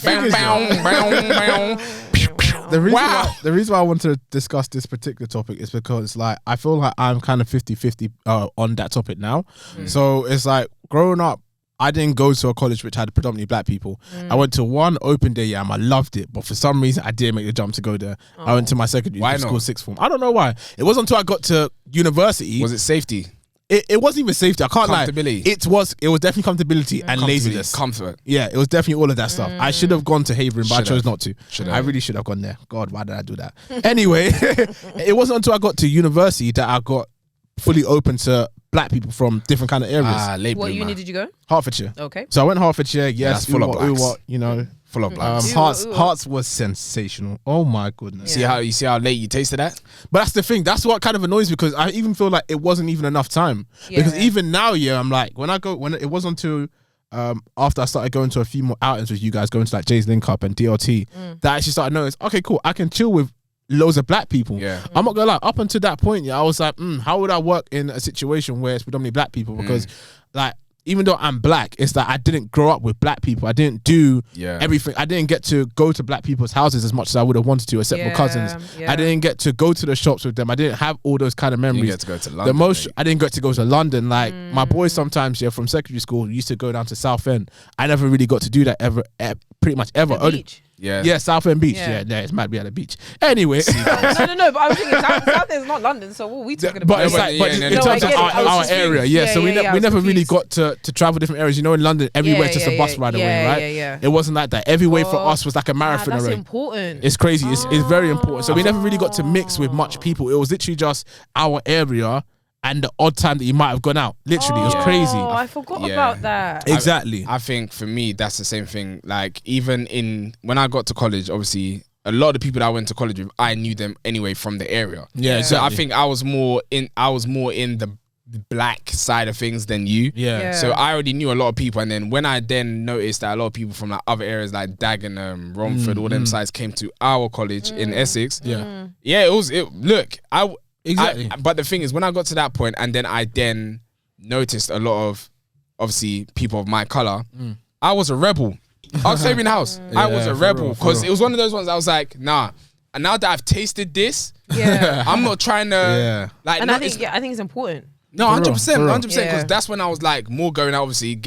reason why I want to discuss this particular topic is because like I feel like I'm kind of 50-50 on that topic now. So it's like growing up, I didn't go to a college which had predominantly black people. I went to one open day and I loved it, but for some reason I didn't make the jump to go there. I went to my secondary school, sixth form. I don't know why. It wasn't until I got to university. Was it safety? It wasn't even safety. I can't lie. It was definitely comfortability and laziness. Comfort. Yeah, it was definitely all of that stuff. I should have gone to Havering, but I chose not to. I really should have gone there. God, why did I do that? Anyway, it wasn't until I got to university that I got fully open to black people from different kind of areas. What uni did you go? Hertfordshire. Okay. So I went Hertfordshire. Yes, full of blacks. Full of blacks. Hearts was sensational. Oh my goodness. You see how late you tasted that? But that's the thing. That's what kind of annoys me because I even feel like it wasn't even enough time. Because even now, I'm like when it wasn't until after I started going to a few more outings with you guys, going to like Jay's Link Up and DLT, that I actually started noticing, okay, cool, I can chill with loads of black people. I'm not gonna lie, up until that point, I was like, how would I work in a situation where it's predominantly black people? Because like even though I'm black, it's that I didn't grow up with black people. I didn't do everything. I didn't get to go to black people's houses as much as I would have wanted to, except for cousins. I didn't get to go to the shops with them. I didn't have all those kind of memories. You didn't get to go to London. I didn't get to go to London. Like my boys sometimes from secondary school used to go down to Southend. I never really got to do that pretty much ever. Beach. Yeah, Southend Beach. Yeah, it's mad. We had a beach. Anyway, no. But I was thinking Southend is not London, so what are we talking about? But it's like, in terms of our area, so we never really got to travel different areas. You know, in London, everywhere it's just a bus ride away, right? It wasn't like that. Everywhere for us was like a marathon that's array. Important. It's crazy. It's very important. So we never really got to mix with much people. It was literally just our area and the odd time that you might have gone out. Literally, it was crazy. Oh, I forgot about that. Exactly. I think for me, that's the same thing. Like even when I got to college, obviously, a lot of the people that I went to college with, I knew them anyway from the area. Yeah. So I think I was more in the black side of things than you. Yeah. So I already knew a lot of people, and then when I then noticed that a lot of people from like other areas like Dagenham, Romford, all them sides came to our college in Essex. Look, Exactly. but the thing is, when I got to that point, and then I noticed a lot of obviously people of my color, I was a rebel. Ask Fabian House. I was a rebel because it was one of those ones I was like, nah. And now that I've tasted this, I'm not trying to like. And I think it's important. No, 100%, 100%. Because Yeah. that's when I was like more going out, obviously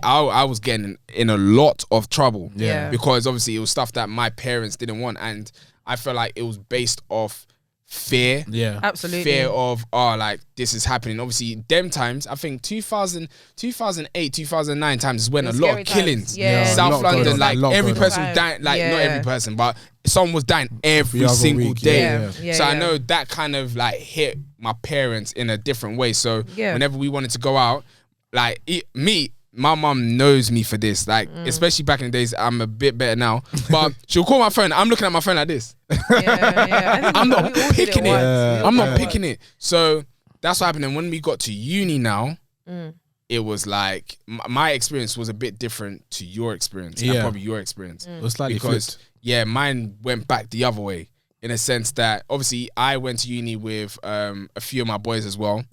I was getting in a lot of trouble. Yeah. Because obviously it was stuff that my parents didn't want, and I felt like it was based off fear. Yeah. Absolutely. Fear of like this is happening. Obviously, them times, I think 2008, 2009 times is when a lot of killings. Yeah. South London, like every person was dying, like not Yeah. every person, but someone was dying every other single week, day. Yeah. So I know that kind of like hit my parents in a different way. So Yeah. whenever we wanted to go out, like my mum knows me for this, like especially back in the days. I'm a bit better now, but she'll call my phone. I'm looking at my phone like this. Yeah. I'm not We all did picking it. once. We all I'm did not it picking it. So that's what happened. And when we got to uni now, it was like my experience was a bit different to your experience. And probably your experience. It was slightly Because flipped. mine went back the other way in a sense that obviously I went to uni with a few of my boys as well.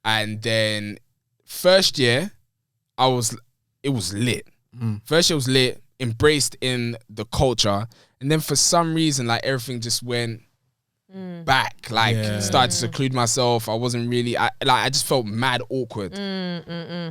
And then first year, it was lit. First year was lit, embraced in the culture, and then for some reason, like everything just went back. Like started to seclude myself. I wasn't really. I just felt mad awkward.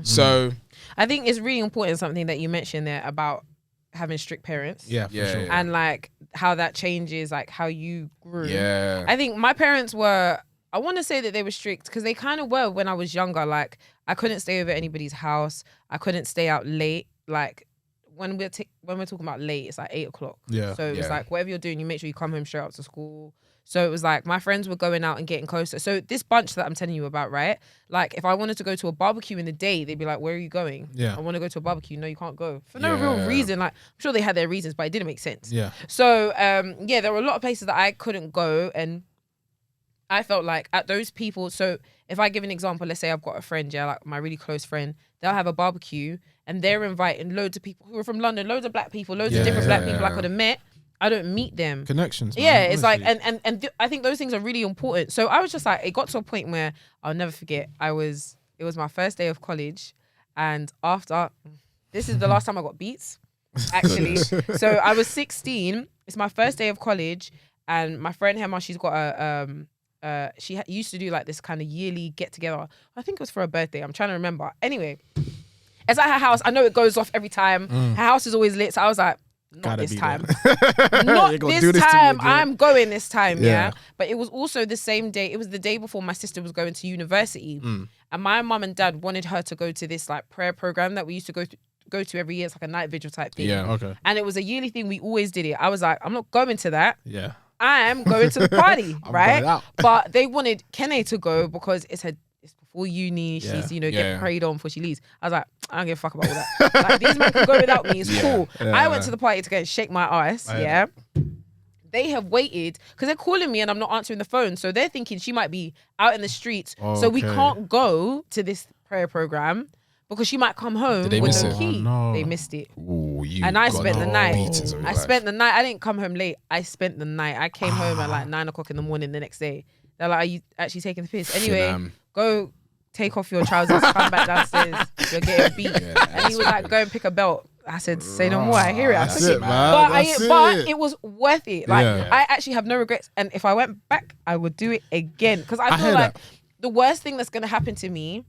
So I think it's really important something that you mentioned there about having strict parents. Yeah, for sure. And like how that changes like how you grew. Yeah. I think my parents were, I want to say that they were strict because they kind of were when I was younger. Like I couldn't stay over at anybody's house. I couldn't stay out late. Like when we're talking about late, it's like 8 o'clock. Yeah. So it was like whatever you're doing, you make sure you come home straight after school. So it was like my friends were going out and getting closer. So this bunch that I'm telling you about, right? Like if I wanted to go to a barbecue in the day, they'd be like, "Where are you going?" Yeah. I want to go to a barbecue. No, you can't go for no real reason. Like I'm sure they had their reasons, but it didn't make sense. Yeah. So there were a lot of places that I couldn't go, and I felt like at those people. So if I give an example, let's say I've got a friend, like my really close friend, they'll have a barbecue and they're inviting loads of people who are from London, loads of black people, loads of different black people I could have met. I don't meet them. Connections. Man, Yeah, it's like, honestly. and I think those things are really important. So I was just like, it got to a point where I'll never forget. It was my first day of college, and this is the last time I got beats, actually. So I was 16. It's my first day of college, and my friend Hema, she's got she used to do like this kind of yearly get together. I think it was for her birthday. I'm trying to remember. Anyway, it's at her house. I know it goes off every time. Her house is always lit. So I was like, not this time. Not this time. I'm going this time, yeah. But it was also the same day. It was the day before my sister was going to university. And my mum and dad wanted her to go to this like prayer program that we used to go to every year. It's like a night vigil type thing. Yeah, okay. And it was a yearly thing. We always did it. I was like, I'm not going to that. Yeah. I'm going to the party, right? going out. But they wanted Kene to go because it's before uni. She's, get prayed on before she leaves. I was like, I don't give a fuck about all that. Like, these men can go without me. It's cool. I went to the party to go and shake my ass. They have waited because they're calling me and I'm not answering the phone. So they're thinking she might be out in the streets. So we can't go to this prayer program because she might come home Did they with miss no it? key. Oh, no. They missed it. Ooh, And I spent the night. I spent. spent the night. I didn't come home late. I spent the night. I came home at like 9 o'clock in the morning the next day. They're like, "Are you actually taking the piss?" Anyway, go take off your trousers, come back downstairs. You're getting beat. And he was like, "Go and pick a belt." I said, "Say no more." I hear it. I took it, but it was worth it. Like I actually have no regrets. And if I went back, I would do it again because I feel like the worst thing that's gonna happen to me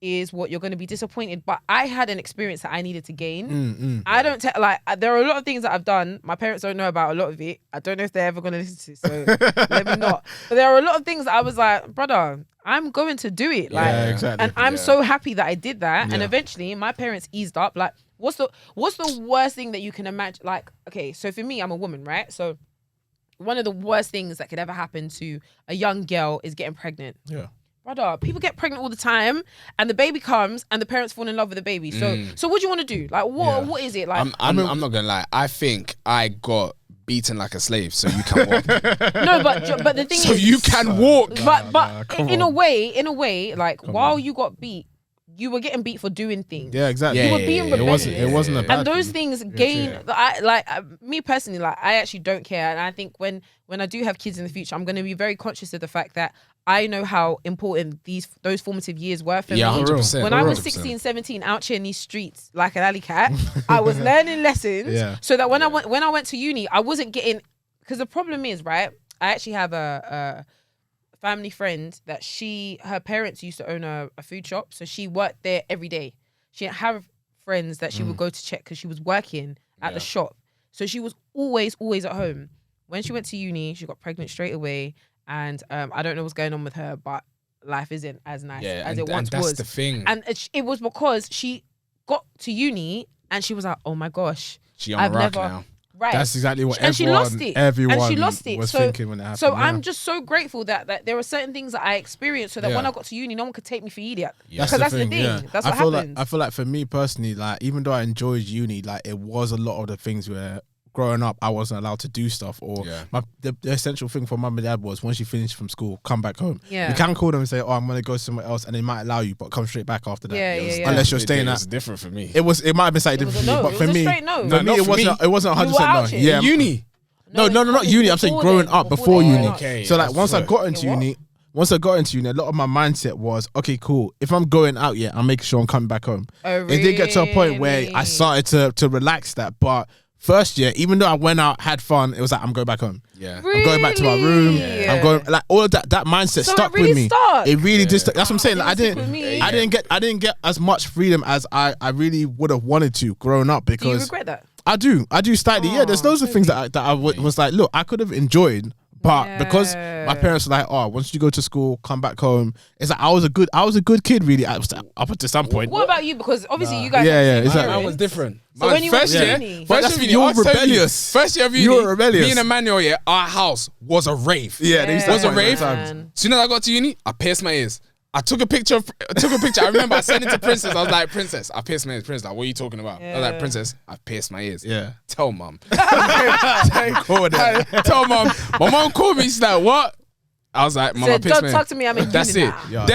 is what you're going to be disappointed. But I had an experience that I needed to gain. I don't there are a lot of things that I've done. My parents don't know about a lot of it. I don't know if they're ever going to listen to, so let me not. But there are a lot of things that I was like, brother, I'm going to do it. Like, exactly. And I'm so happy that I did that. And eventually my parents eased up. Like, what's the worst thing that you can imagine? Like, okay, so for me, I'm a woman, right? So one of the worst things that could ever happen to a young girl is getting pregnant. Yeah. Brother, people get pregnant all the time, and the baby comes, and the parents fall in love with the baby. So what do you want to do? Like, what is it like? I'm not gonna lie. I think I got beaten like a slave, so you can walk. No, but the thing So is, you can walk. but come in on. a way, like while you got beat, you were getting beat for doing things. Yeah, exactly. You were being rebellious. It wasn't a bad And those thing. things gain. Me personally, like I actually don't care, and I think when I do have kids in the future, I'm going to be very conscious of the fact that I know how important those formative years were for Yeah, me. 100%. When I was 100%. 16, 17, out here in these streets like an alley cat, I was learning lessons. Yeah. So that when I went to uni, I wasn't getting, because the problem is, right, I actually have a family friend that her parents used to own a food shop, so she worked there every day. She didn't have friends that she would go to check because she was working at the shop, so she was always at home. When she went to uni, she got pregnant straight away, and I don't know what's going on with her, but life isn't as nice as it once that's was. the thing. And it was because she got to uni and she was like, oh my gosh, She on the rock now. Right. That's exactly what and she lost it. everyone and she lost it. was so, thinking when it happened. So yeah. I'm just so grateful that there were certain things that I experienced, so that when I got to uni, no one could take me for idiot. Because that's the thing. Yeah. That's I what feel happens. I feel like for me personally, like even though I enjoyed uni, like it was a lot of the things where growing up I wasn't allowed to do stuff, or the essential thing for mum and dad was once you finish from school, come back home. Yeah. You can call them and say, oh, I'm gonna go somewhere else, and they might allow you, but come straight back after that. Yeah. Unless you're staying It's at. different for me. It might have been slightly It was different a for no. you, but It for was a me, straight no. for No, me, not it for wasn't. me. It wasn't 100% You were no. out here. Yeah, Uni. No, not uni. I'm saying Before growing then, up, before before then. uni. Okay, So like that's once I fair. got into uni, a lot of my mindset was, okay, cool. If I'm going out, I'm making sure I'm coming back home. Oh, It did get to a point where I really? started to relax that, but first year, even though I went out, had fun, it was like I'm going back home. Yeah. I'm going back to my room. Really? I'm going like all of that mindset So stuck it really with me. stuck? It really just that's what I'm saying. Like, It didn't stick with me. I didn't get as much freedom as I really would have wanted to growing up, Do you because regret that? I do slightly. Yeah, there's loads of things that I was like, look, I could have enjoyed, but because my parents were like, oh, once you go to school, come back home. It's like I was a good kid, really, up to some point. What about you? Because obviously you guys. Yeah, have it's two like- Mine parents. was different. So when you went first to year, uni- But first that's- year of uni, you were I'll tell you, rebellious. First year of uni, You were rebellious. Me and Emmanuel, our house was a rave. Yeah, they used to was a have rave. man. As soon as I got to uni, I pierced my ears. I took a picture. I remember I sent it to Princess. I was like, Princess, I pierced my ears. Princess, like, what are you talking about? I was like, Princess, I pierced my ears. Yeah. Tell mum. Tell mum. My mum called me. She's like, what? I was like, mum, I So pierced my don't ears. talk to me. I'm in That's uni it. now. Yeah.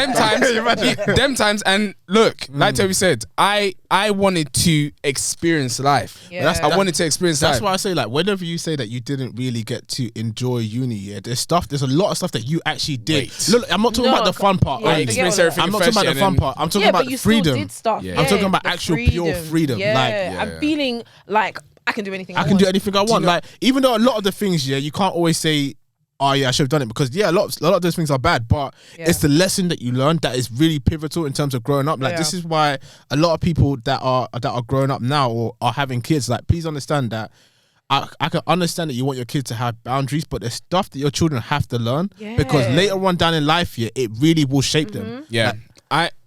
Them times, and look, like Tobi said, I wanted to experience life. Yeah. I wanted to experience That's life. why I say, like, whenever you say that you didn't really get to enjoy uni, there's a lot of stuff that you actually did. Wait. Look, I'm not talking No, about the fun part. yeah, right? I get all that. I'm not talking about the fun part. I'm talking Yeah, about but you freedom. still did stuff. Yeah. Yeah. I'm talking about the actual pure freedom. Yeah, Like, and feeling like I can do anything. I can do anything I want. Like, even though a lot of the things, you can't always say, oh yeah, I should have done it, because a lot of those things are bad, but it's the lesson that you learn that is really pivotal in terms of growing up. Like, this is why a lot of people that are growing up now or are having kids, like, please understand that I can understand that you want your kids to have boundaries, but there's stuff that your children have to learn, because later on down in life, it really will shape them. Yeah.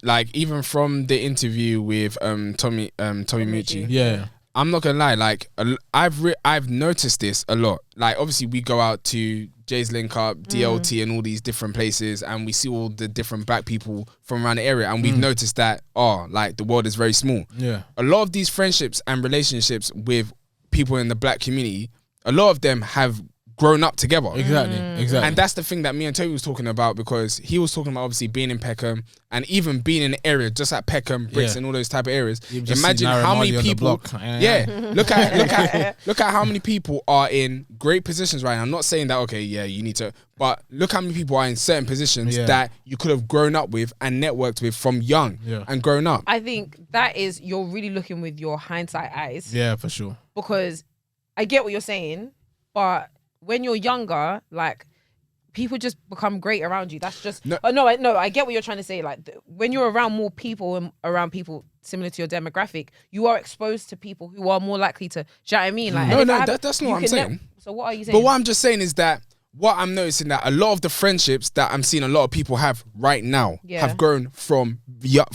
Like even from the interview with Tommy Mucci. Yeah. I'm not gonna lie, like I've noticed this a lot. Like obviously we go out to Jay's Link Up, DLT, and all these different places, and we see all the different black people from around the area, and we've noticed that like the world is very small. Yeah. A lot of these friendships and relationships with people in the black community, a lot of them have grown up together. Exactly. And that's the thing that me and Tobi was talking about, because he was talking about obviously being in Peckham and even being in the area just like Peckham, Bricks, and all those type of areas. You just Imagine see Naira how many Marley on the people. block. Look at how many people are in great positions right now. I'm not saying that you need to, but look how many people are in certain positions that you could have grown up with and networked with from young and grown up. I think that is, you're really looking with your hindsight eyes. Yeah, for sure. Because I get what you're saying, but when you're younger, like, people just become great around you. That's just no, I get what you're trying to say. Like, when you're around more people and around people similar to your demographic, you are exposed to people who are more likely to. Do you know what I mean? Like, that's not what I'm saying. So what are you saying? But what I'm just saying is that what I'm noticing, that a lot of the friendships that I'm seeing a lot of people have right now have grown from a young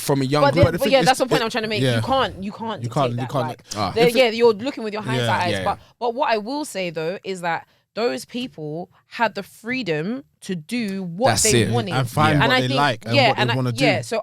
group. But that's the point I'm trying to make. You can't. You're looking with your hindsight eyes. But what I will say though is that those people had the freedom to do what they wanted and find what they like and what they want to do. Yeah, so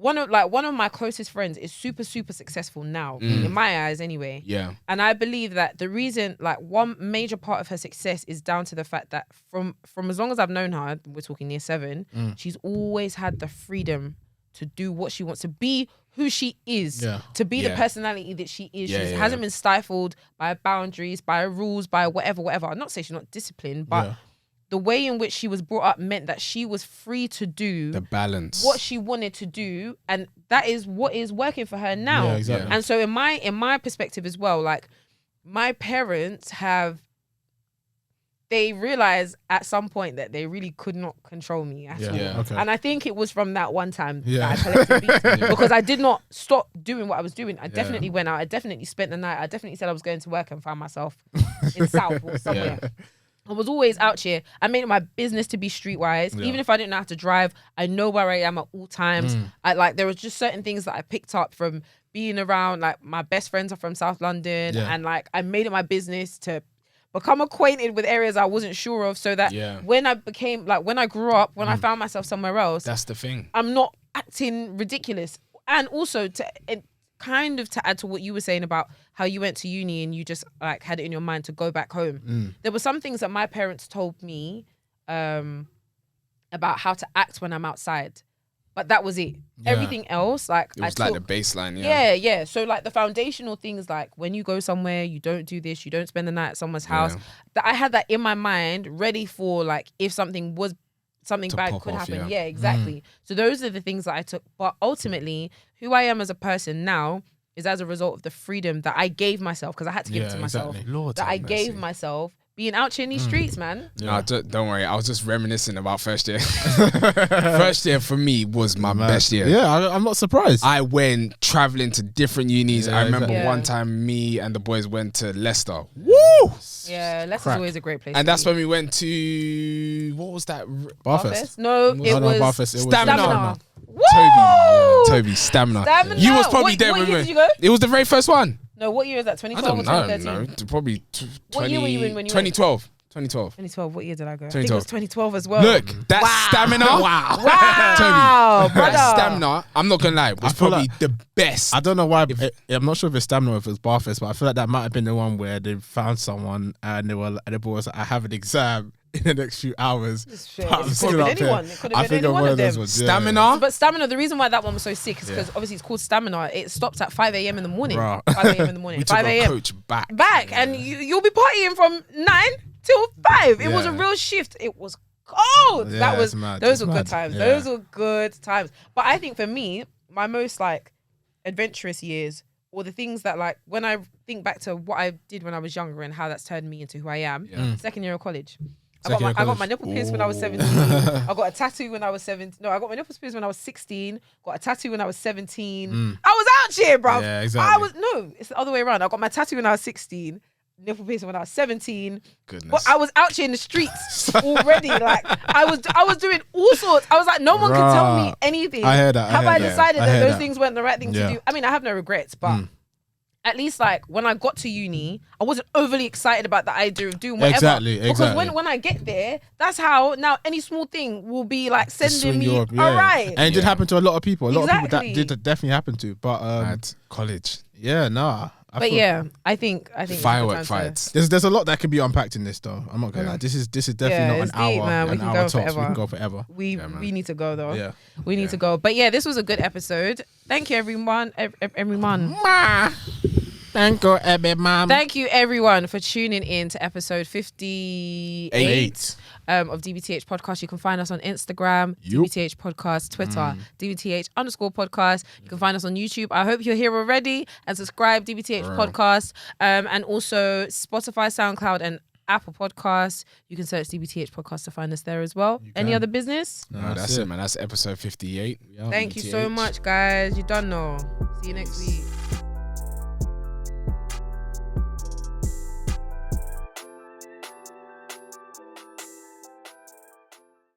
one of my closest friends is super successful now, in my eyes anyway. Yeah. And I believe that the reason, like, one major part of her success is down to the fact that from as long as I've known her, we're talking near 7, she's always had the freedom to do what she wants, to be who she is, to be the personality that she is. She hasn't been stifled by boundaries, by rules, by whatever. I'm not saying she's not disciplined, but the way in which she was brought up meant that she was free to do the balance, what she wanted to do, and that is what is working for her now. Yeah, exactly. And so in my perspective as well, like, my parents they realized at some point that they really could not control me at all. Yeah. Okay. And I think it was from that one time that I collected beats, because I did not stop doing what I was doing. I definitely went out. I definitely spent the night. I definitely said I was going to work and found myself in South or somewhere. I was always out here. I made it my business to be streetwise. Even if I didn't know how to drive, I know where I am at all times. There was just certain things that I picked up from being around, like, my best friends are from South London, and like, I made it my business to become acquainted with areas I wasn't sure of, so that when I grew up, when I found myself somewhere else, that's the thing. I'm not acting ridiculous. And also to add to what you were saying about how you went to uni and you just, like, had it in your mind to go back home. There were some things that my parents told me about how to act when I'm outside. But that was it. Everything else, like, it was like the baseline. Yeah. So, like, the foundational things, like, when you go somewhere, you don't do this, you don't spend the night at someone's house. That I had that in my mind, ready for, like, if something bad could happen. Yeah, exactly. So those are the things that I took. But ultimately, who I am as a person now is as a result of the freedom that I gave myself, because I had to give it to myself. Lord, that I gave myself. Being out here in these streets, man. No, don't worry. I was just reminiscing about first year. First year for me was my best year. Yeah, I'm not surprised. I went traveling to different unis. I remember exactly. one time me and the boys went to Leicester. Woo! Yeah, Leicester's always a great place. And that's when we went to, what was that? Bathurst? No, it was Bathurst. Stamina. Woo! Tobi, Stamina. Stamina. You was probably there What when year we did you go? It was the very first one. No, what year is that? 2012 I or don't 2013? know. Probably 20, What year were you in when you 2012. 2012. 2012. What year did I go? 2012. I think it was 2012 as well. Look, that Stamina. Wow, Tobi, brother. that Stamina, I'm not going to lie, was feel probably like- the best. I don't know why. I'm not sure if it's Stamina or if it's Bathurst, but I feel like that might have been the one where they found someone and the boy was like, I have an exam in the next few hours. Shit, But I'm it still could have up been here. anyone. It could I have been think any of one of them. ones. Stamina. But Stamina, the reason why that one was so sick is because obviously it's called Stamina. It stops at 5 a.m. in the morning. Bruh. 5 a.m. in the morning. We took 5 a a.m. coach back. And you'll be partying from 9 till 5. It was a Yeah. real shift. It was cold. Yeah, That was it's mad. those It's were mad. good times. Yeah. Those were good times. But I think for me, my most, like, adventurous years, or the things that, like, when I think back to what I did when I was younger and how that's turned me into who I am, second year of college. I got my nipple pierced when I was 17. I got a tattoo when I was 17. No, I got my nipple pierced when I was 16. Got a tattoo when I was 17. I was out here, bro. Yeah, exactly. It's the other way around. I got my tattoo when I was 16. Nipple piercing when I was 17. Goodness. But I was out here in the streets already. Like, I was doing all sorts. I was like, no one can tell me anything. I heard that. Have I heard that. decided I that heard those that. things weren't the right thing to do? I mean, I have no regrets, but at least, like, when I got to uni, I wasn't overly excited about the idea of doing whatever. Exactly. Because when I get there, that's how now any small thing will be like sending Swing me you up, yeah. all right. And it did happen to a lot of people. A lot of people Exactly. that did definitely happen to. But At college. yeah, nah. But yeah, I think it's a good Firework time to- fights. There's a lot that can be unpacked in this though. I'm not gonna lie. This is definitely not it's an hour. deep, man. We An can hour go tops. We forever. can go forever. We need to go though. Yeah. We need to go. But yeah, this was a good episode. Thank you, everyone. Everyone. Thank you, everyone. Thank you, everyone, for tuning in to episode 58 of DBTH Podcast. You can find us on Instagram, Yup. DBTH Podcast, Twitter, DBTH_podcast. You can find us on YouTube. I hope you're here already and subscribe, DBTH Podcast. And also Spotify, SoundCloud, and Apple Podcasts. You can search DBTH Podcast to find us there as well. Any other business? No, that's it, man. That's episode 58. Thank you so much, guys. You done know. See you next week.